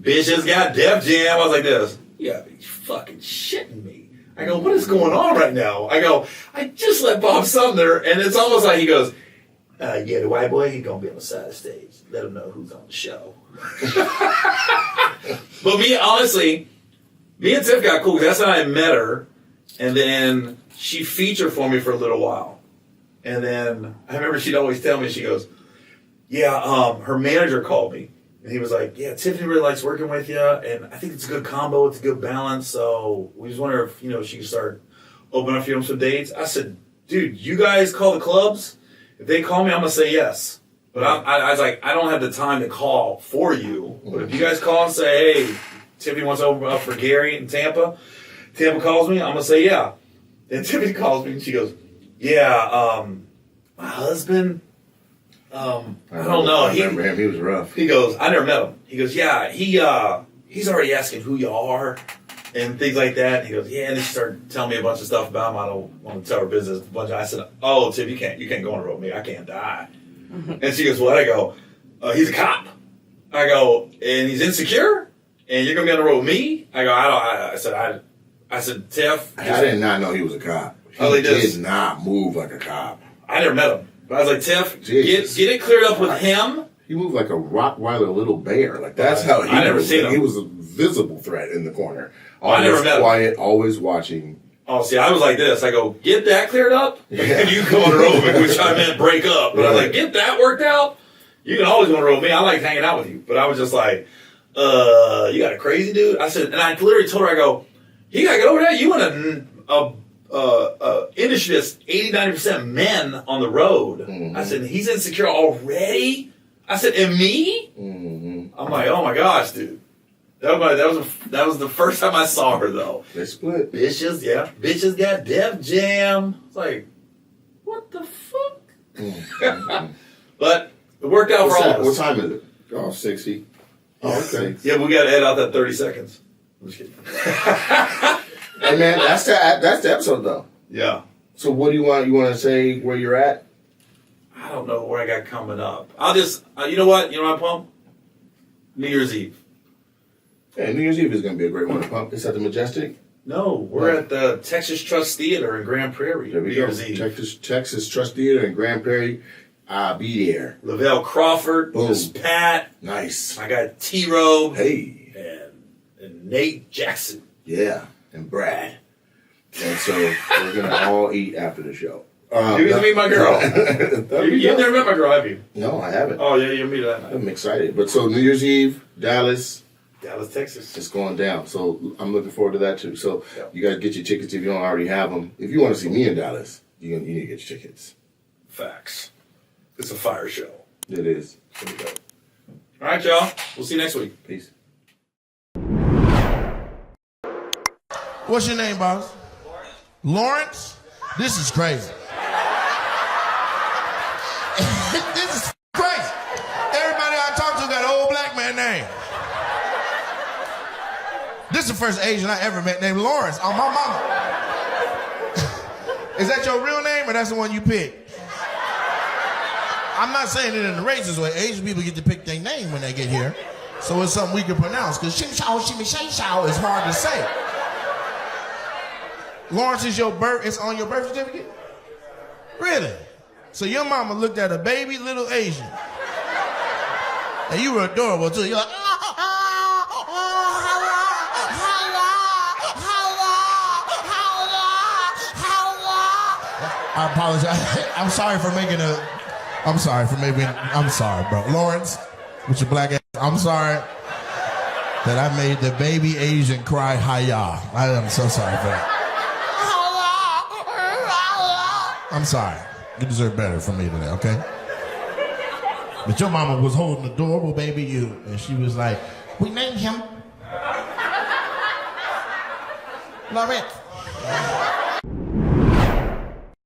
bitches got Def Jam. I was like this. You gotta be fucking shitting me. I go, what is going on right now? I go, I just let Bob Sumner, and it's almost like he goes, yeah, the white boy, he gonna be on the side of the stage. Let him know who's on the show. But honestly, me and Tiff got cool. That's how I met her. And then she featured for me for a little while. And then I remember she'd always tell me, she goes, yeah, her manager called me. And he was like, yeah, Tiffany really likes working with you. And I think it's a good combo. It's a good balance. So we just wonder if, you know, she can start opening up for you some dates. I said, dude, you guys call the clubs. If they call me, I'm going to say yes. But I was like, I don't have the time to call for you. But if you guys call and say, hey, Tiffany wants to open up for Gary in Tampa. Tampa calls me, I'm going to say yeah. Then Tiffany calls me and she goes, yeah, my husband, I don't know. I remember him. He was rough. He goes, I never met him. He goes, yeah, he's already asking who you are and things like that. And he goes, yeah. And then she started telling me a bunch of stuff about him. I don't want to tell her business. I said, oh, Tiff, you can't go on the road with me. I can't die. And she goes, what? I go, he's a cop. I go, and he's insecure? And you're going to be on the road with me? I go, I said, Tiff. I did not know he was a cop. He did not move like a cop. I never met him. But I was like, Tiff, get it cleared up with him. He moved like a Rottweiler little bear. Like, that's how he I never seen him. He was a visible threat in the corner. I never met him. Quiet, always watching. Oh, see, I was like this. I go, get that cleared up, and you go on the road with me, which I meant break up. But I was like, get that worked out. You can always go on the road with me. I like hanging out with you. But I was just like, you got a crazy dude? I said, and I literally told her, I go, you got to get over that. You in a industry that's 80-90% men on the road. Mm-hmm. I said, he's insecure already? I said, and me? Mm-hmm. I'm like, oh my gosh, dude. That was the first time I saw her, though. They split. Bitches got Def Jam. It's like, what the fuck? Mm-hmm. But it worked out for all of us. What time is it? Oh, 60. Oh, okay. Yeah, we got to edit out that 30 seconds. I'm just kidding. Hey, man, that's the episode, though. Yeah. So what do you want? You want to say where you're at? I don't know where I got coming up. I'll just, you know what? You know what, Pump? New Year's Eve. Yeah, New Year's Eve is going to be a great one to Pump. It's at the Majestic? No, we're at the Texas Trust Theater in Grand Prairie. There we go. Texas Trust Theater in Grand Prairie. I'll be there. Lavelle Crawford, Miss Pat. Nice. I got T-Row. Hey. And Nate Jackson. Yeah, and Brad. And so we're going to all eat after the show. You're going to meet my girl. You've never met my girl, have you? No, I haven't. Oh, yeah, you'll meet her that night. I'm excited. But so New Year's Eve, Dallas, Texas. It's going down. So I'm looking forward to that too. So you guys get your tickets if you don't already have them. If you want to see me in Dallas, you need to get your tickets. Facts. It's a fire show. It is. There we go. All right, y'all. We'll see you next week. Peace. What's your name, boss? Lawrence? This is crazy. This is crazy. Everybody I talk to got an old black man name. This is the first Asian I ever met named Lawrence on my mama. Is that your real name or that's the one you picked? I'm not saying it in the racist way. Asian people get to pick their name when they get here. So it's something we can pronounce because Shim Shao, Shimmy Shay Shao is hard to say. Lawrence is it's on your birth certificate? Really? So your mama looked at a baby little Asian. And you were adorable too. You're like, I apologize. I'm sorry, bro. Lawrence, with your black ass, I'm sorry. that I made the baby Asian cry hi-ya. I am so sorry for that. I'm sorry. You deserve better from me today, okay? But your mama was holding adorable baby you, and she was like, we named him Lawrence.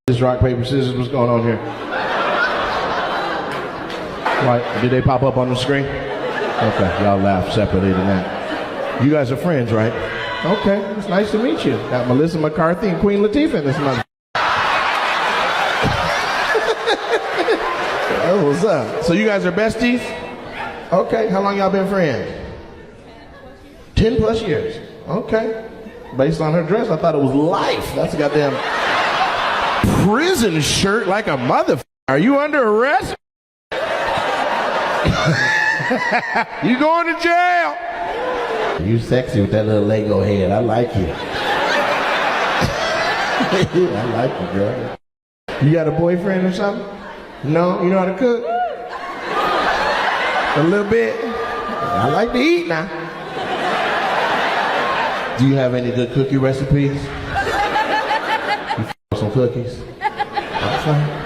This rock, paper, scissors, what's going on here? Right, did they pop up on the screen? Okay, y'all laugh separately tonight. You guys are friends, right? Okay, it's nice to meet you. Got Melissa McCarthy and Queen Latifah in this month. Oh, what's up? So you guys are besties? Okay, how long y'all been friends? 10 plus years. Okay. Based on her dress, I thought it was life. That's a goddamn prison shirt like a motherfucker. Are you under arrest? You going to jail? You sexy with that little Lego head. I like you. I like you, girl. You got a boyfriend or something? No? You know how to cook? A little bit? I like to eat now. Do you have any good cookie recipes? You some cookies? Okay.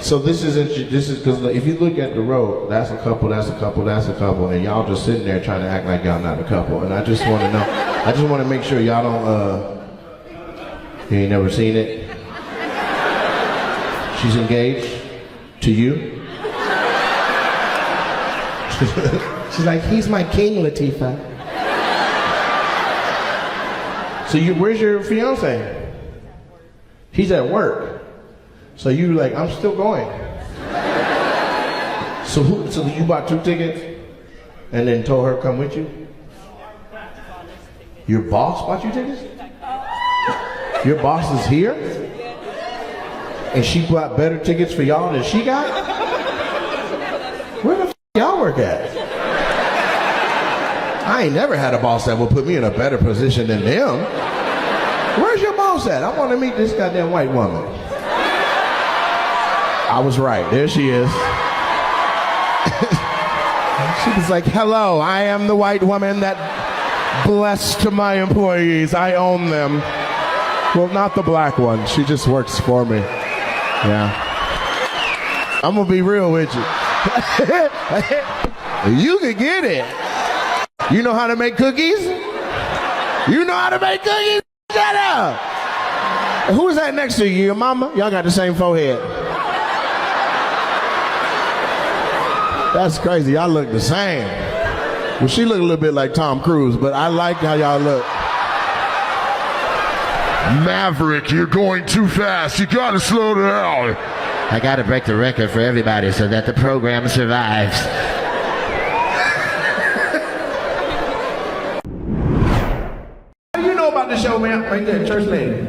So this is because if you look at the road, that's a couple, that's a couple, that's a couple, and y'all just sitting there trying to act like y'all not a couple. And I just want to know, I just want to make sure y'all don't, you ain't never seen it? She's engaged to you? She's like, he's my king, Latifah. So where's your fiance? He's at work. So you like, I'm still going. So you bought 2 tickets and then told her come with you? Your boss bought you tickets? Your boss is here? And she bought better tickets for y'all than she got? Where the f y'all work at? I ain't never had a boss that would put me in a better position than them. Where's your boss at? I want to meet this goddamn white woman. I was right. There she is. She was like, hello, I am the white woman that blessed my employees. I own them. Well, not the black one. She just works for me. Yeah. I'm going to be real with you. You can get it. You know how to make cookies? You know how to make cookies? Shut up. Who is that next to you? Your mama? Y'all got the same forehead. That's crazy. Y'all look the same. Well, she look a little bit like Tom Cruise, but I like how y'all look. Maverick, you're going too fast. You gotta slow down. I gotta break the record for everybody so that the program survives. How do you know about the show, man? Right there, church lady.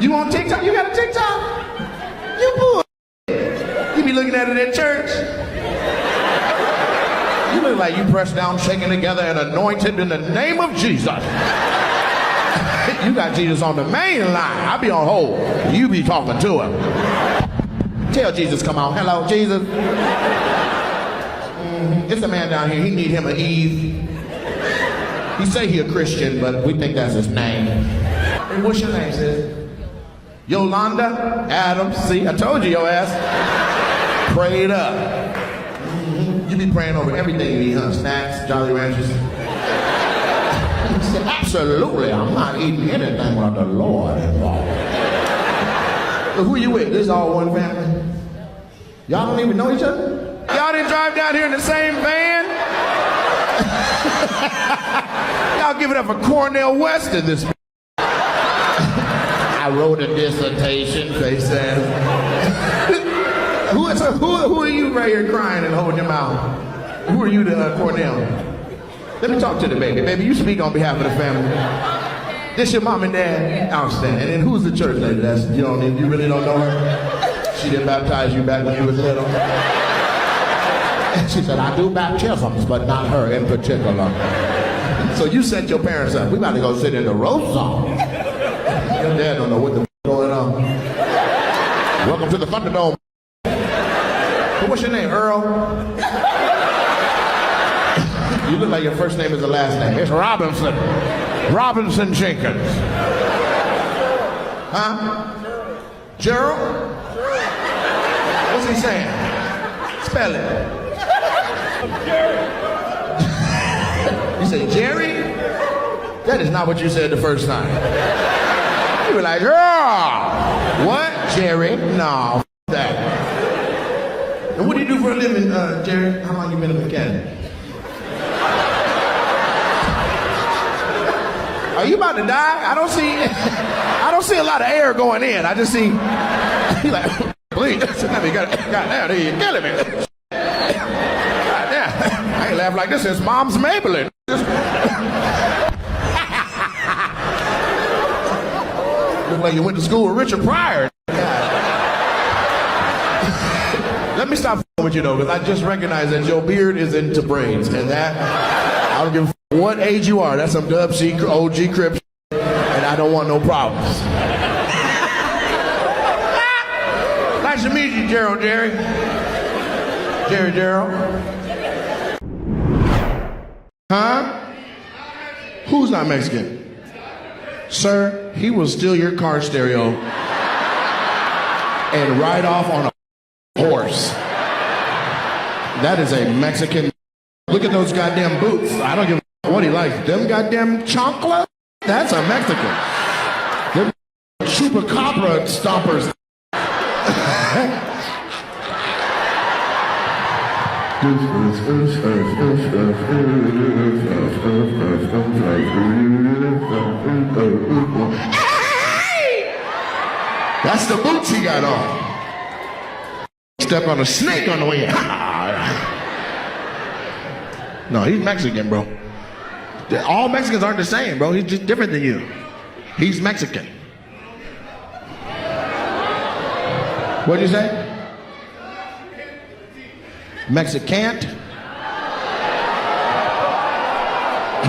You on TikTok? You got a TikTok? You bull. You be looking at it at church. You look like you pressed down, shaken together, and anointed in the name of Jesus. You got Jesus on the main line. I be on hold. You be talking to him. Tell Jesus, come on. Hello, Jesus. It's a man down here. He need him an Eve. He say he a Christian, but we think that's his name. Hey, what's your name, sis? Yolanda Adams. See, I told you your ass. Prayed up. You be praying over everything you eat, huh? Snacks, Jolly Ranchers. Absolutely, I'm not eating anything without the Lord involved. So who you with? This is all one family? Y'all don't even know each other? Y'all didn't drive down here in the same van? Y'all give it up for Cornell West in this. I wrote a dissertation, they said. Who are you right here crying and holding your mouth? Who are you to Cornell? Let me talk to the baby. Baby, you speak on behalf of the family. This your mom and dad? Outstanding. And then who's the church lady? You really don't know her? She didn't baptize you back when you was little? She said, I do baptisms, but not her in particular. So you set your parents up. We about to go sit in the roast zone. Your dad don't know what the going on. Welcome to the Thunderdome. What's your name, Earl? You look like your first name is the last name. It's Robinson. Robinson Jenkins. Huh? Gerald? What's he saying? Spell it. You say Jerry? That is not what you said the first time. You were like, girl. What? Jerry? No, f that. And what do you do for a living, Jerry? How long you been a mechanic? Are you about to die? I don't see a lot of air going in. I just see, he's like, please, goddamn, you're killing me. Goddamn, I ain't laughed like this since Mom's Maybelline. Look like you went to school with Richard Pryor. Let me stop with you though, because I just recognize that your beard is into braids, and that, I don't give a what age you are. That's some Dub C OG Crip and I don't want no problems. Nice to meet you, Gerald, Jerry. Gerald. Huh? Who's not Mexican? Sir, he will steal your car stereo and ride off on a horse. That is a Mexican. Look at those goddamn boots. I don't give a what he likes. Them goddamn chancla? That's a Mexican. Them chupacabra stompers. That's the boots he got on. Step on a snake on the way. No, he's Mexican, bro. All Mexicans aren't the same, bro. He's just different than you. He's Mexican. What'd you say? Mexicant?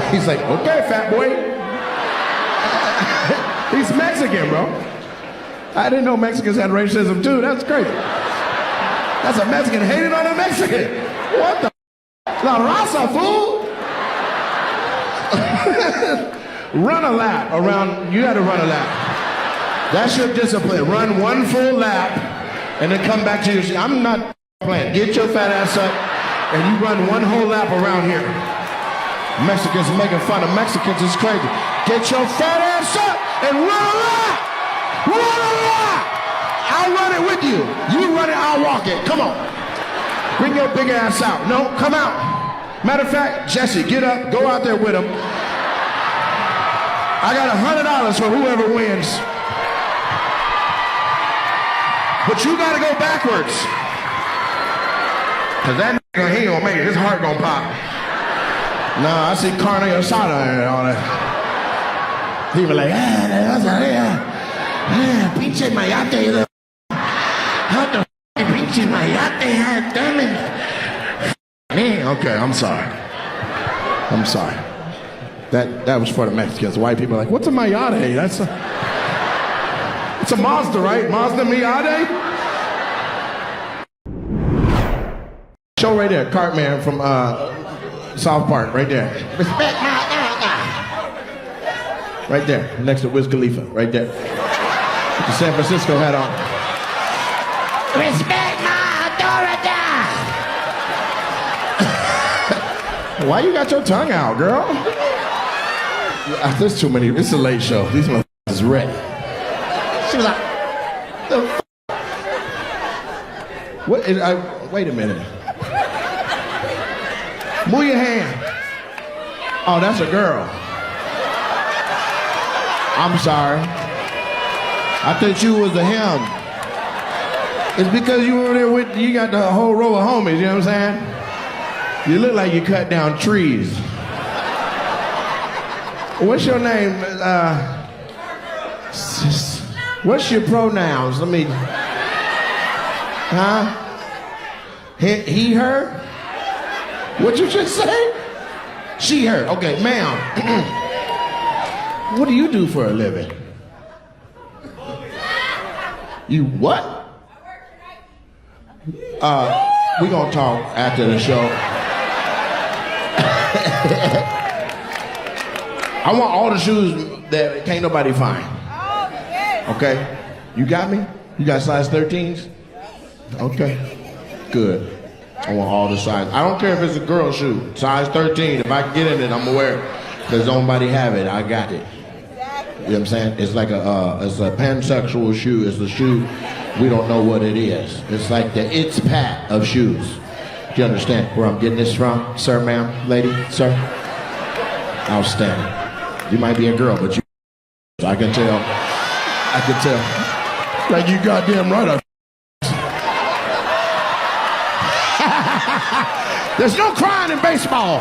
He's like, okay, fat boy. He's Mexican, bro. I didn't know Mexicans had racism too. That's crazy. That's a Mexican hating on a Mexican. What the? La raza, fool. Run a lap around, you gotta run a lap. That's your discipline. Run one full lap and then come back to your seat. I'm not playing. Get your fat ass up and you run one whole lap around here. Mexicans making fun of Mexicans is crazy. Get your fat ass up and run a lap. Run a lap. I'll run it with you. You run it, I'll walk it. Come on. Bring your big ass out. No, come out. Matter of fact, Jesse, get up, go out there with him. I got $100 for whoever wins. But you gotta go backwards. Cause that nigga, he ain't gonna make it, his heart gonna pop. Nah, I see carne asada and all that. He was like, pinche mayate. How the pinche mayate, damn it. Okay, I'm sorry. That was for the Mexicans. White people are like, what's a mayate? It's a Mazda, right? Mazda Miata? Show right there, Cartman from South Park, right there. Respect my right there, next to Wiz Khalifa, right there. With the San Francisco hat on. Respect my authority! Why you got your tongue out, girl? There's too many. It's a late show. These motherfuckers is ready. She was like, the f***? What? Wait a minute. Move your hand. Oh, that's a girl. I'm sorry. I thought you was a him. It's because you were there with, you got the whole row of homies, you know what I'm saying? You look like you cut down trees. What's your name? What's your pronouns? Let me. Huh? He, her? What you just say? She, her. Okay, ma'am. What do you do for a living? You what? We gonna talk after the show. I want all the shoes that can't nobody find. Okay? You got me? You got size 13s? Okay. Good. I want all the sizes. I don't care if it's a girl shoe. Size 13. If I can get in it, I'm aware. Because nobody have it. I got it. You know what I'm saying? It's like it's a pansexual shoe. It's a shoe we don't know what it is. It's like the It's Pat of shoes. Do you understand where I'm getting this from? Sir, ma'am, lady, sir? Outstanding. You might be a girl, but you... I can tell. I can tell. Like you goddamn right. There's no crying in baseball.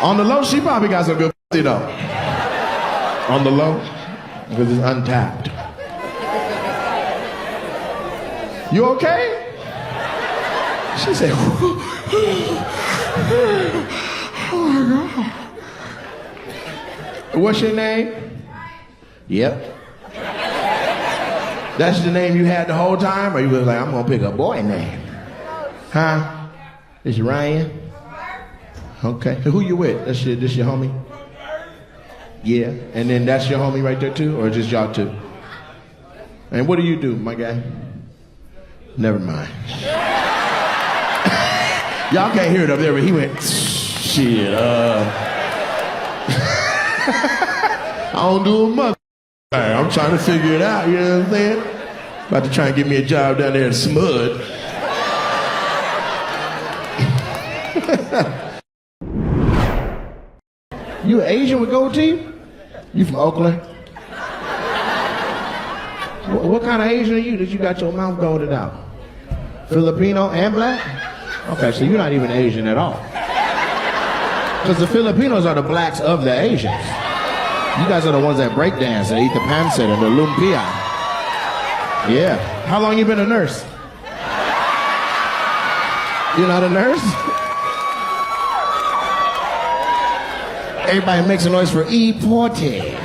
On the low, she probably got some good pussy though. On the low, because it's untapped. You okay? She said, oh my God. What's your name? Yep. That's the name you had the whole time? Or you was like, I'm gonna pick a boy name? Huh? Is you Ryan? Okay. Who you with? This your homie? Yeah. And then that's your homie right there too? Or just y'all two? And what do you do, my guy? Never mind. Y'all can't hear it up there, but he went, shit, I don't do a mother. I'm trying to figure it out, you know what I'm saying? About to try and get me a job down there in Smud. You an Asian with gold teeth? You from Oakland? What kind of Asian are you that you got your mouth golded out? Filipino and black? Okay, so you're not even Asian at all. Because the Filipinos are the blacks of the Asians. You guys are the ones that break dance and eat the pancit and the lumpia. Yeah. How long you been a nurse? You're not a nurse? Everybody makes a noise for E. Porte.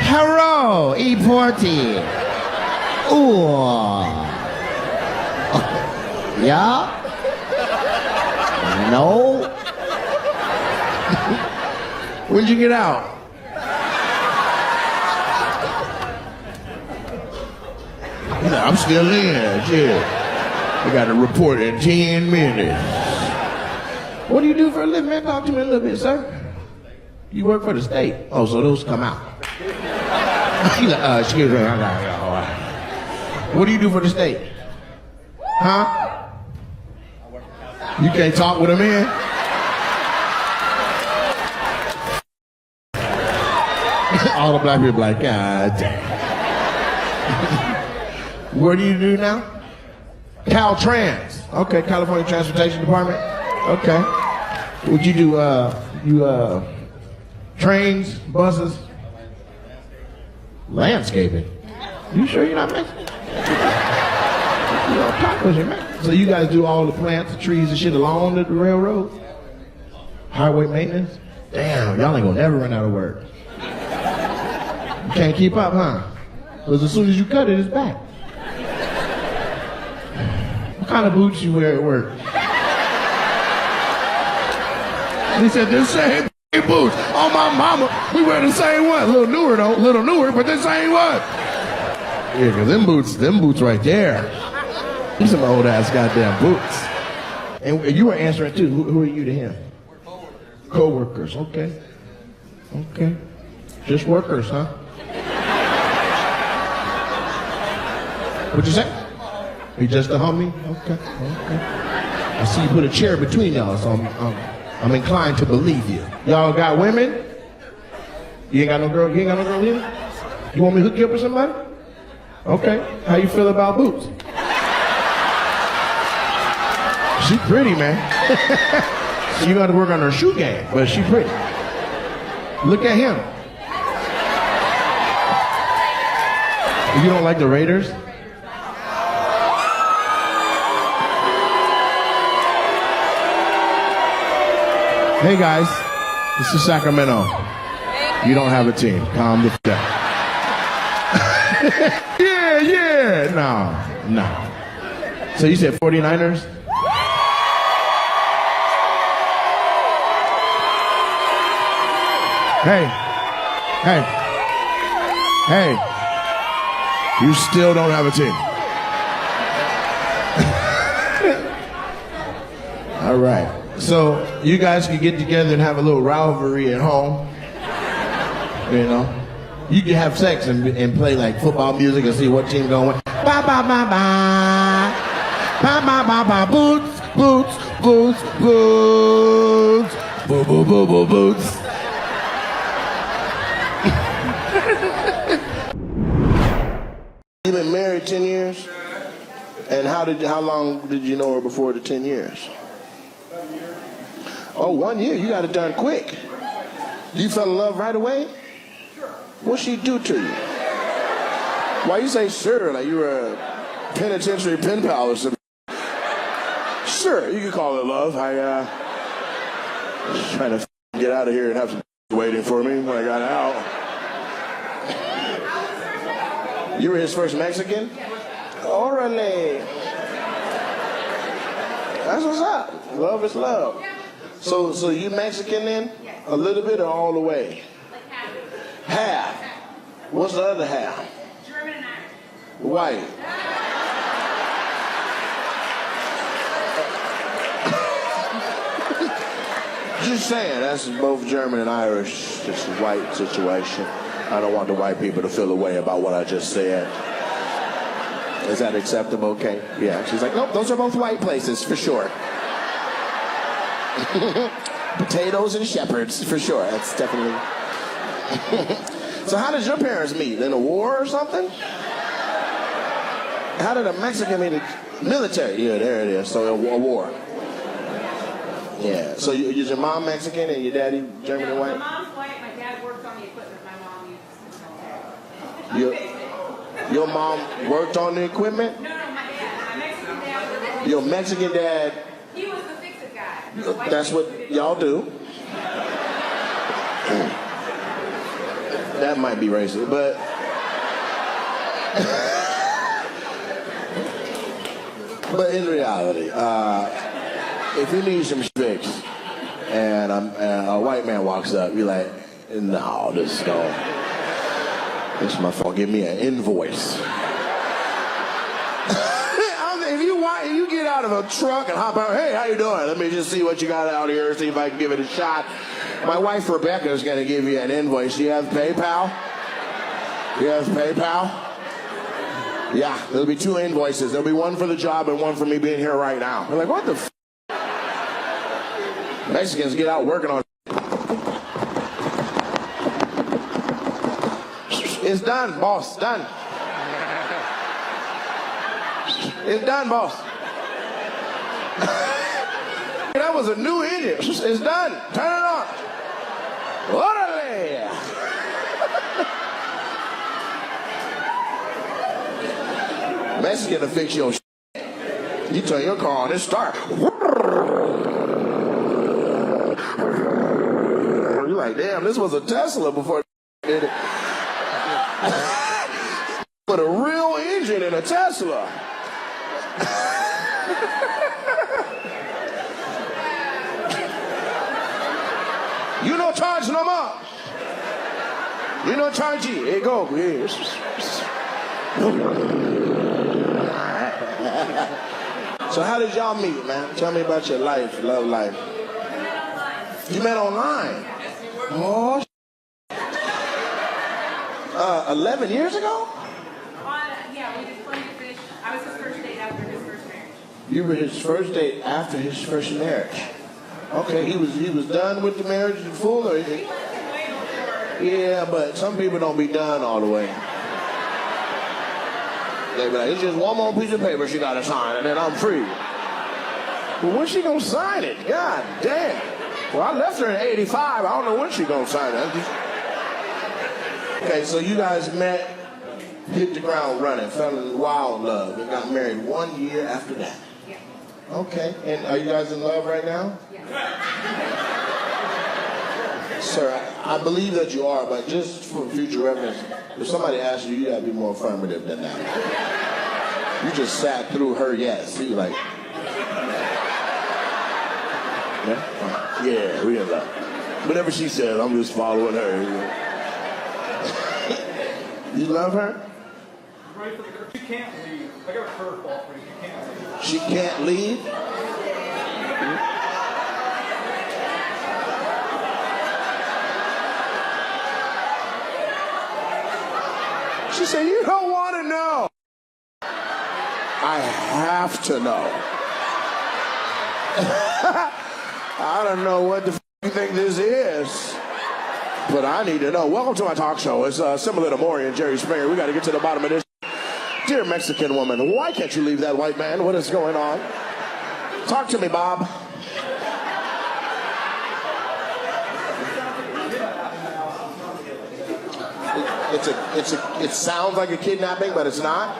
Hello, E. Porte. Ooh. Yeah? No? When'd you get out? I'm still in, shit. I got to report in 10 minutes. What do you do for a living, man? Talk to me a little bit, sir. You work for the state. Oh, so those come out. Excuse me. What do you do for the state? Huh? You can't talk with a man? All the black people like, God damn. What do you do now? Caltrans. Okay, California Transportation Department. Okay. What you do? Trains, buses, landscaping. You sure you're not Mexican? You're tacos, you're Mexican. So you guys do all the plants, the trees, and shit along the railroad? Highway maintenance? Damn, y'all ain't gonna never run out of work. You can't keep up, huh? Because as soon as you cut it, it's back. What kind of boots you wear at work? He said, the same boots. Oh, my mama, we wear the same one. A little newer, though. A little newer, but the same one. Yeah, because them boots right there. These some old-ass goddamn boots. And you were answering, too. Who are you to him? Co-workers. Okay. Okay. Just workers, huh? What'd you say? You just a homie? Okay. Okay. I see you put a chair between y'all, so I'm inclined to believe you. Y'all got women? You ain't got no girl? You ain't got no girl either? You want me to hook you up with somebody? Okay. How you feel about boots? She pretty, man. You got to work on her shoe game, but she pretty. Look at him. You don't like the Raiders? Hey guys, this is Sacramento. You don't have a team. Calm the f*** down. Yeah. No. So you said 49ers? Hey. You still don't have a team. All right. So you guys can get together and have a little rivalry at home. You know, you can have sex and play like football music and see what team gonna win. Ba ba ba ba, ba ba ba ba, boots, boots, boots, boots, boo boo boo boo boots. You've been married 10 years, and how long did you know her before the 10 years? Oh, 1 year. You got it done quick. You fell in love right away? What'd she do to you? Why you say sure, like you were a penitentiary pen pal or something? Sure, you could call it love. I was trying to get out of here and have some waiting for me when I got out. You were his first Mexican? Orale. That's what's up. Love is love. So you Mexican then? A little bit or all the way? Half. What's the other half? German and Irish. White. Just saying, that's both German and Irish. Just a white situation. I don't want the white people to feel a way about what I just said. Is that acceptable? Okay. Yeah. She's like, nope, those are both white places for sure. Potatoes and shepherds, for sure. That's definitely. So how did your parents meet? In a war or something? How did a Mexican meet a military? Yeah, there it is. So a war. Yeah. So is your mom Mexican and your daddy German and white? My mom's white. My dad worked on the equipment. My mom used. Your mom worked on the equipment? No, my dad. My Mexican dad. Your Mexican dad. He was the fix-it guy. That's what y'all do. That might be racist, but in reality, if you need some fix and a white man walks up, you're like, no, this motherfucker give me an invoice. If you get out of a truck and hop out, hey, how you doing? Let me just see what you got out here, see if I can give it a shot. My wife Rebecca is going to give you an invoice. You have PayPal? You have PayPal? Yeah, there'll be 2 invoices. There'll be one for the job and one for me being here right now. We're like, what the f***? Mexicans get out working on. It's done, boss. Done. It's done, boss. That was a new idiot. It's done. Turn it on. Orale. Mexican to fix your shit. You turn your car on and start. You're like, damn, this was a Tesla before did it. Put a real engine in a Tesla. You no charge no more. You no charge it. Here you go. So how did y'all meet, man? Tell me about your life, love life. You met online. Oh, 11 years ago? Yeah, we just planned to finish. I was his first date after his first marriage. You were his first date after his first marriage. Okay, he was done with the marriage in full, or yeah, but some people don't be done all the way. They be like, it's just one more piece of paper she got to sign, and then I'm free. Well, when's she gonna sign it? God damn. Well, I left her in '85. I don't know when she gonna sign it. Okay, so you guys met, hit the ground running, fell in wild love, and got married 1 year after that. Yeah. Okay, and are you guys in love right now? Yeah. Sir, I believe that you are, but just for future reference, if somebody asks you, you gotta be more affirmative than that. You just sat through her yes. You like, yeah? Yeah, we in love. Whatever she says, I'm just following her. You love her? Ready for the curve? She can't leave. I got a curveball for you. She She can't leave. can't leave? She said, you don't want to know. I have to know. I don't know what the you think this is, but I need to know. Welcome to my talk show. It's similar to Maury and Jerry Springer. We got to get to the bottom of this. Dear Mexican woman, why can't you leave that white man? What is going on? Talk to me, Bob. It sounds like a kidnapping, but it's not.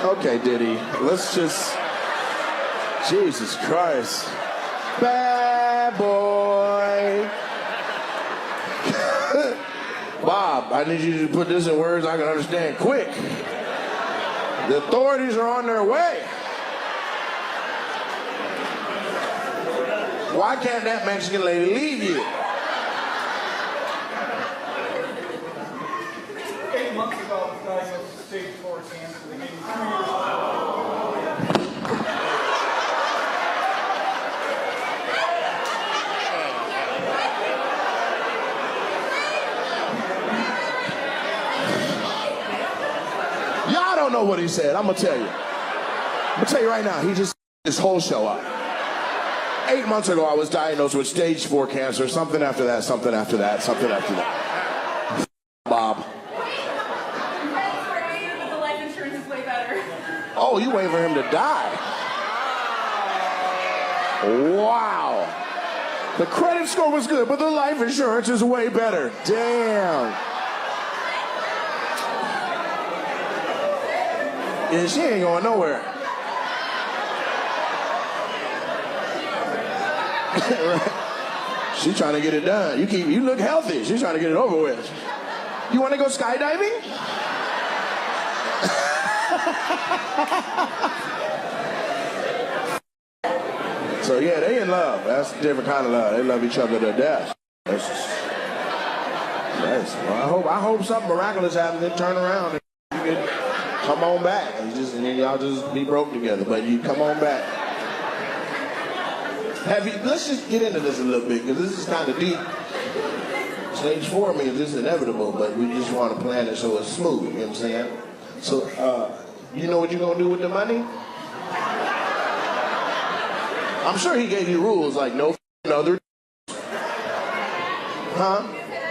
Okay, Diddy. Let's just. Jesus Christ. Bad boy. Bob, I need you to put this in words I can understand quick. The authorities are on their way. Why can't that Mexican lady leave you? 8 months ago, I was diagnosed with stage 4 cancer. They gave me 3 years. Y'all don't know what he said. I'm gonna tell you. I'm gonna tell you right now. He just this whole show up. 8 months ago, I was diagnosed with stage 4 cancer. Something after that. Something after that. Something after that. Bob. But the life insurance is way better. Oh, you wait for him to die. Wow. The credit score was good, but the life insurance is way better. Damn. Yeah, she ain't going nowhere. She's trying to get it done. You look healthy. She's trying to get it over with. You want to go skydiving? So yeah, they in love. That's a different kind of love. They love each other to death. Well, I hope something miraculous happens. Then turn around and you can come on back. And then y'all just be broke together. But you come on back. Let's just get into this a little bit because this is kind of deep. Stage 4 means this is inevitable, but we just want to plan it so it's smooth. You know what I'm saying? So, you know what you're gonna do with the money? I'm sure he gave you rules like no other. Huh?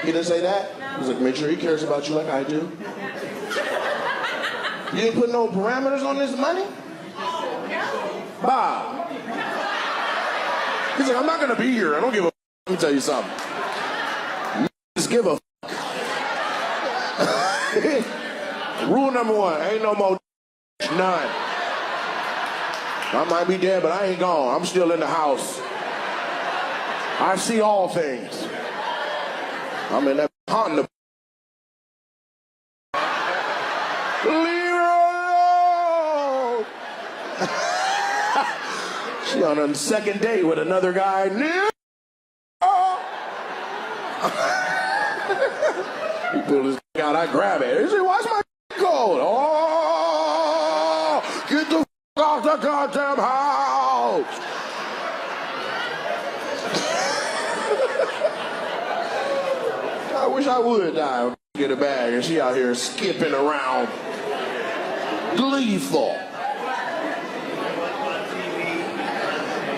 He didn't say that? He was like, make sure he cares about you like I do. You didn't put no parameters on this money? Bob. He's like, I'm not gonna be here. I don't give a. Let me tell you something. Just give a. Rule number 1: ain't no more. None. I might be dead, but I ain't gone. I'm still in the house. I see all things. I'm in that haunting the. Leave her alone. She on a second date with another guy. He pulled his out. I grab it. He said, "Why's my cold?" Oh, get the off the goddamn house. I wish I would die. Get a bag and she out here skipping around. Gleeful.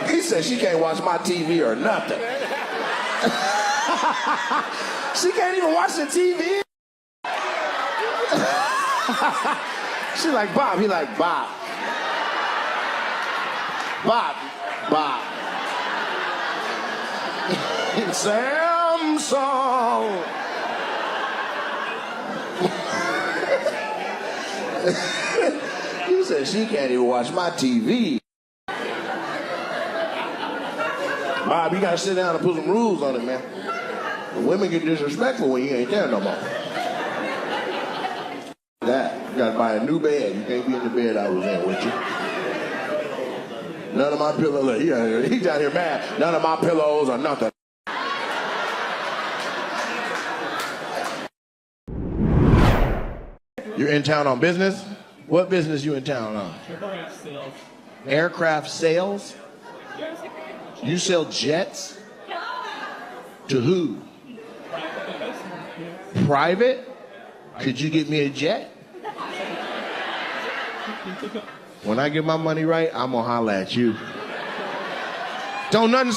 He said she can't watch my TV or nothing. She can't even watch the TV. She like, Bob. He like, Bob. Bob. Samsung. He said she can't even watch my TV. Bob, you gotta sit down and put some rules on it, man. The women get disrespectful when you ain't there no more. That. You gotta buy a new bed. You can't be in the bed I was in with you. None of my pillows, he's out here mad. None of my pillows or nothing. You're in town on business? What business you in town on? Aircraft sales. Aircraft sales? You sell jets? To who? Private? Could you get me a jet? When I get my money right, I'm gonna holler at you. Don't nothing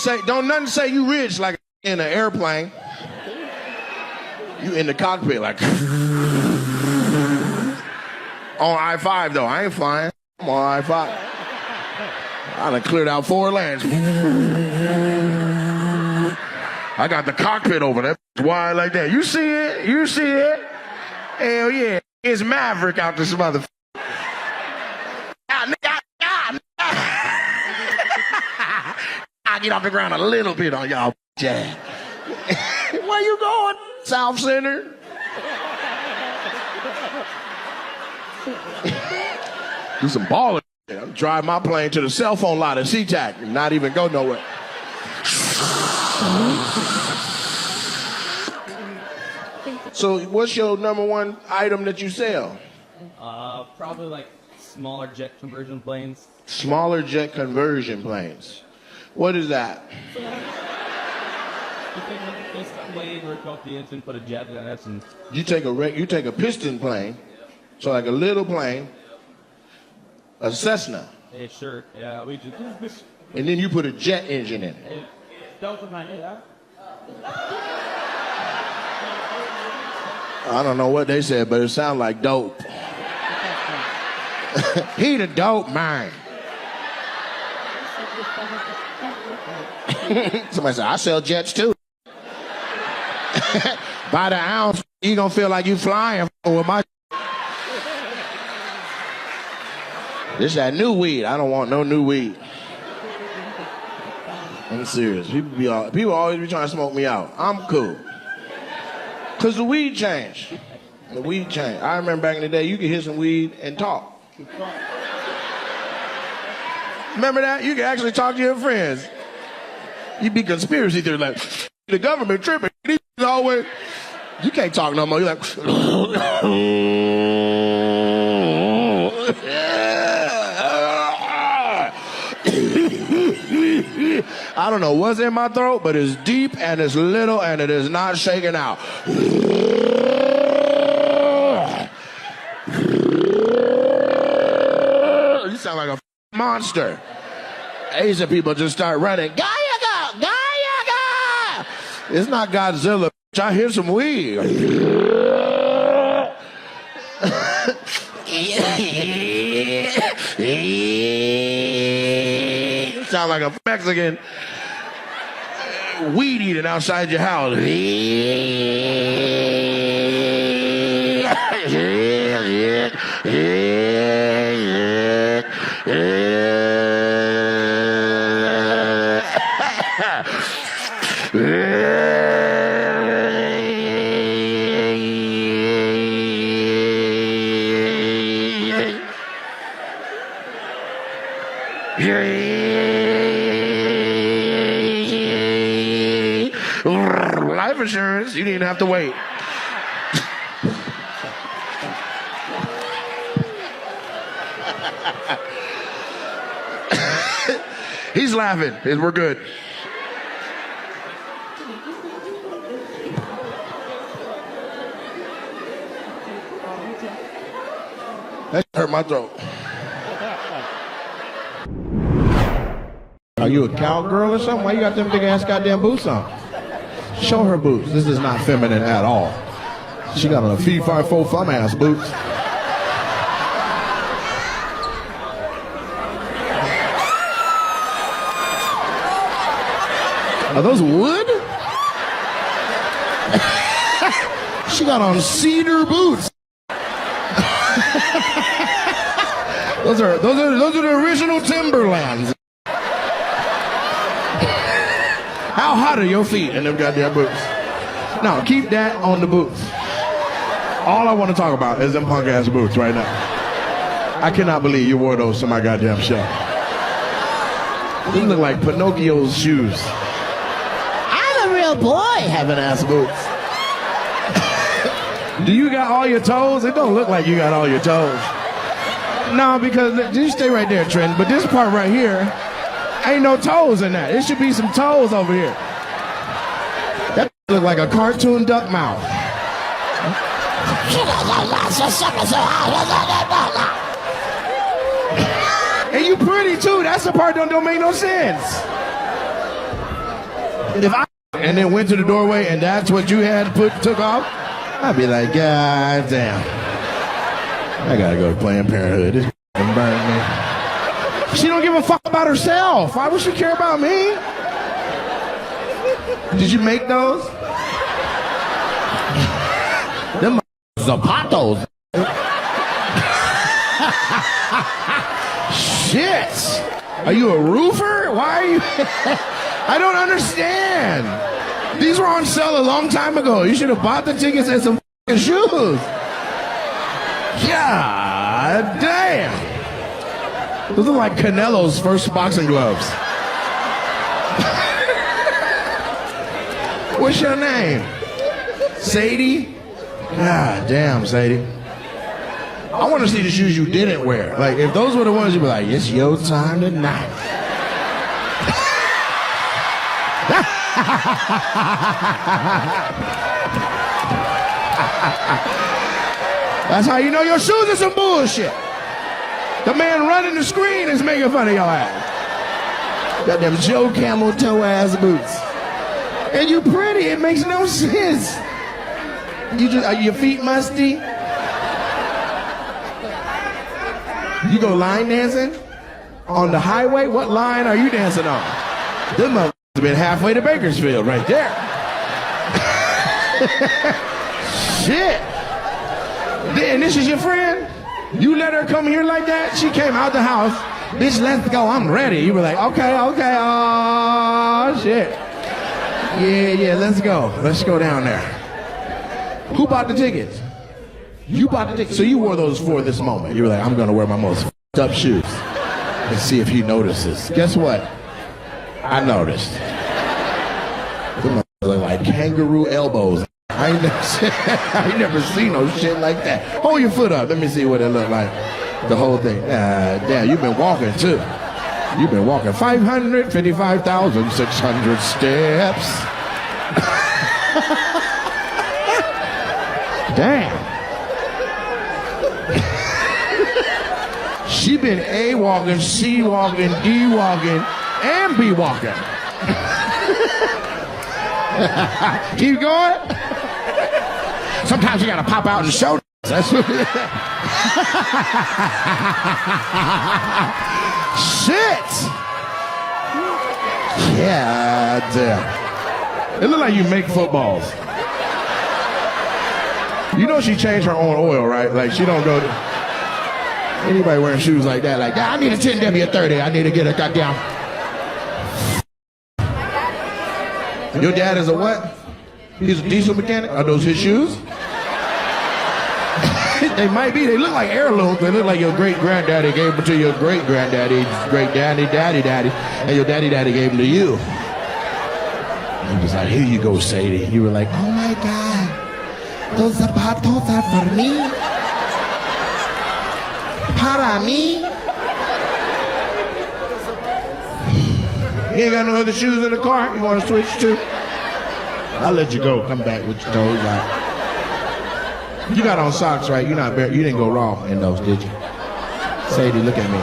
say you rich like in an airplane. You in the cockpit like on I-5 though. I ain't flying. I'm on I-5. I done cleared out 4 lanes. I got the cockpit over there. Wide like that. You see it? You see it? Hell yeah. It's Maverick out this motherfucker. I get off the ground a little bit on y'all, Jack. Where you going? South Center? Do some balling. I'm drive my plane to the cell phone lot at SeaTac and not even go nowhere. So what's your number one item that you sell? Probably like smaller jet conversion planes. Smaller jet conversion planes. What is that? You take a piston blade, work off the engine, put a jet in it, and You take a piston plane, so like a little plane, a Cessna, yeah, sure, yeah, we just and then you put a jet engine in it. Delta 9, yeah. I don't know what they said, but it sounded like dope. He the dope man. Somebody said, I sell jets too. By the ounce, you gonna feel like you flying with my. This that new weed. I don't want no new weed. I'm serious. People always be trying to smoke me out. I'm cool. Cause the weed changed. The weed changed. I remember back in the day, you could hit some weed and talk. Remember that? You could actually talk to your friends. You'd be conspiracy theory like, the government tripping. These always, you can't talk no more. You're like, I don't know what's in my throat, but it's deep and it's little and it is not shaking out. You sound like a monster. Asian people just start running. Gayaga! Gayaga! It's not Godzilla. I hear some weed. Sound like a Mexican weed eating outside your house. Life insurance, you didn't have to wait. He's laughing. We're good. That hurt my throat. Are you a cowgirl or something? Why you got them big ass goddamn boots on? Show her boots. This is not feminine at all. She got on a fee, fi, fo, fum ass boots. Are those wood? She got on cedar boots. Those are the original Timberlands. How hot are your feet in them goddamn boots? No, keep that on the boots. All I want to talk about is them punk ass boots right now. I cannot believe you wore those to my goddamn show. These look like Pinocchio's shoes. I'm a real boy having ass boots. Do you got all your toes? It don't look like you got all your toes. No, because you stay right there, Trent. But this part right here, ain't no toes in that. It should be some toes over here. That look like a cartoon duck mouth. And you pretty too. That's the part that don't make no sense. If I and then went to the doorway and that's what you had took off, I'd be like, God damn. I gotta go to Planned Parenthood. This burn me. She don't give a fuck about herself. Why would she care about me? Did you make those? Them zapatos. Shit. Are you a roofer? Why are you? I don't understand. These were on sale a long time ago. You should have bought the tickets and some fucking shoes. God damn. Those are like Canelo's first boxing gloves. What's your name? Sadie? God damn, Sadie. I want to see the shoes you didn't wear. Like, if those were the ones you'd be like, it's your time tonight. That's how you know your shoes are some bullshit. The man running the screen is making fun of your ass. Got them Joe Camel toe ass boots. And you pretty, it makes no sense. Are your feet musty? You go line dancing? On the highway? What line are you dancing on? Them motherfuckers have been halfway to Bakersfield right there. Shit. And this is your friend? You let her come here like that? She came out the house. Bitch, let's go. I'm ready. You were like, okay. Oh, shit. Yeah, let's go. Let's go down there. Who bought the tickets? You bought the tickets. So you wore those for this moment. You were like, I'm going to wear my most f***ed up shoes and see if he notices. Guess what? I noticed. Them look like kangaroo elbows. I ain't never seen no shit like that. Hold your foot up. Let me see what it look like. The whole thing. Damn, you've been walking too. You've been walking 555,600 steps. Damn. She been A walking, C walking, D walking, and B walking. Keep going. Sometimes you gotta pop out and show. That's what it is. Shit. Yeah, damn. It look like you make footballs. You know she changed her own oil, right? Like she don't go to anybody wearing shoes like that. Like, I need a 10W a 30. I need to get a goddamn. Your dad is a what? He's a diesel mechanic? Are those his shoes? They might be. They look like heirlooms. They look like your great-granddaddy gave them to your great-granddaddy's great-daddy, daddy, and your daddy gave them to you. He was like, here you go, Sadie. You were like, oh my God, those zapatos are for me? Para mí? You ain't got no other shoes in the car? You want to switch to? I'll let you go. Come back with your toes out. You got on socks, right? You didn't go raw in those, did you? Sadie, look at me.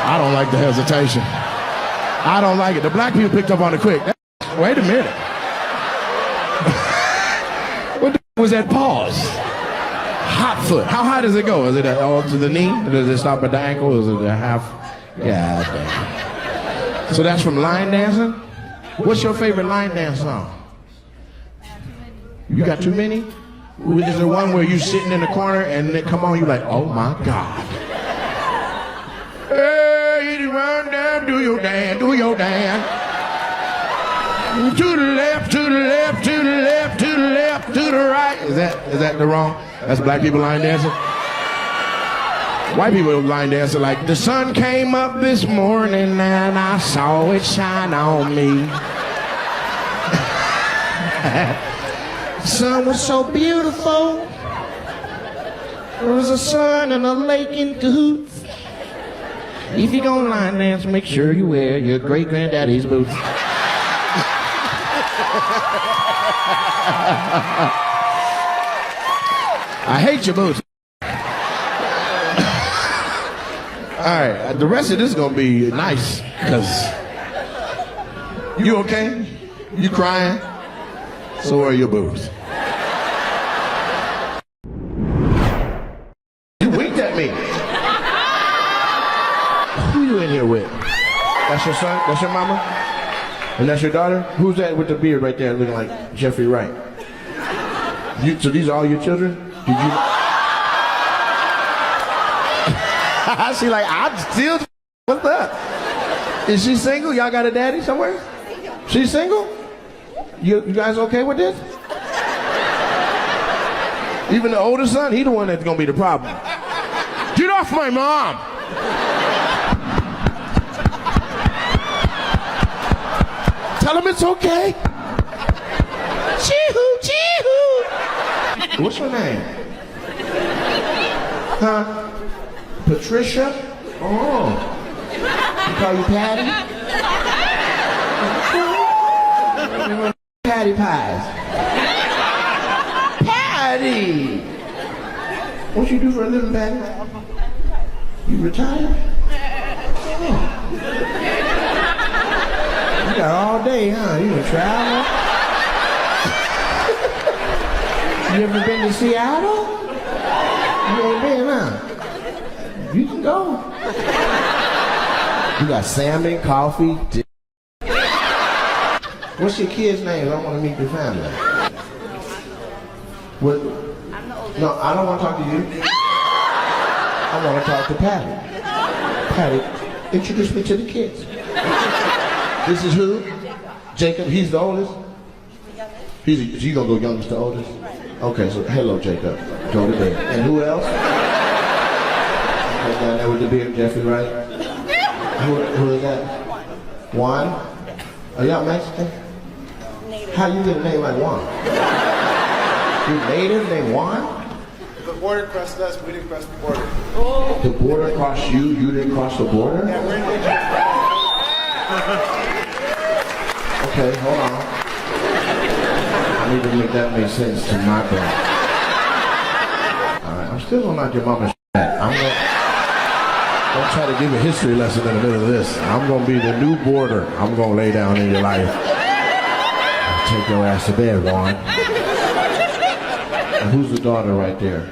I don't like the hesitation. I don't like it. The black people picked up on it quick. Wait a minute. What the was that pause? Hot foot. How high does it go? Is it all to the knee? Does it stop at the ankle? Is it a half? Yeah, damn. So that's from line dancing? What's your favorite line dance song? You got too many? Is there one where you sitting in the corner and they come on, you like, oh my God. Hey, run down, do your dance, do your dance. To the left, to the left, to the left, to the left, to the right. Is that the wrong? That's black people line dancing? White people line dancing like, the sun came up this morning and I saw it shine on me. The sun was so beautiful. There was a sun and a lake in cahoots. If you're gonna line dance, make sure you wear your great granddaddy's boots. I hate your boots. All right, the rest of this is gonna be nice, cause you okay? You crying? So are your boots. You winked at me. Who you in here with? That's your son? That's your mama? And that's your daughter? Who's that with the beard right there looking like Jeffrey Wright? So these are all your children? Did you? She like, I'm still, what's that? Is she single? Y'all got a daddy somewhere? She's single? You guys okay with this? Even the older son, he the one that's gonna be the problem. Get off my mom! Tell him it's okay. Chee-hoo, chee-hoo. What's your name? Huh? Patricia? Oh. You call you Patty? Patty pies. Patty! What you do for a living, Patty? You retired? Oh. You got all day, huh? You can travel? You ever been to Seattle? You ain't been, huh? You can go. You got salmon, coffee. What's your kid's name? I want to meet your family. What? No, I don't want to talk to you. I want to talk to Patty. Patty, introduce me to the kids. This is who? Jacob. He's the oldest? You gonna go youngest to oldest? Okay, so hello, Jacob. Go to bed. And who else? Okay, down there with the beard, Jeffrey, right? Who is that? Juan? Are y'all Mexican? How you get a name like Juan? You native named Juan? The border crossed us, we didn't cross the border. The border crossed you, you didn't cross the border? Yeah, we're in Okay, hold on. I need to make that make sense to my brain. Alright, I'm still gonna knock your mama's shit. Don't try to give a history lesson in the middle of this. I'm gonna be the new border. I'm gonna lay down in your life. I'll take your ass to bed, Juan. And who's the daughter right there?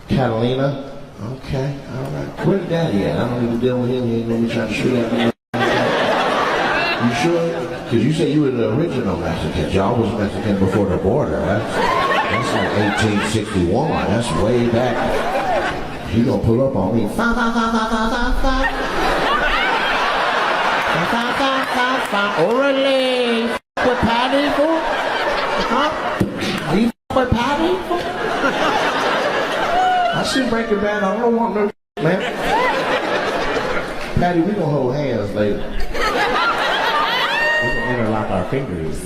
Catalina? Okay, alright. Where's daddy at? I don't need to deal with him. He ain't gonna be trying to shoot at me. You sure? Because you say you were the original Mexican. Y'all was Mexican before the border. That's like 1861. That's way back. You gonna pull up on me. Orally. With Patty, fool? Huh? You with Patty? I see Breaking Bad. I don't want no man. Patty, we gonna hold hands later. We're gonna interlock our fingers.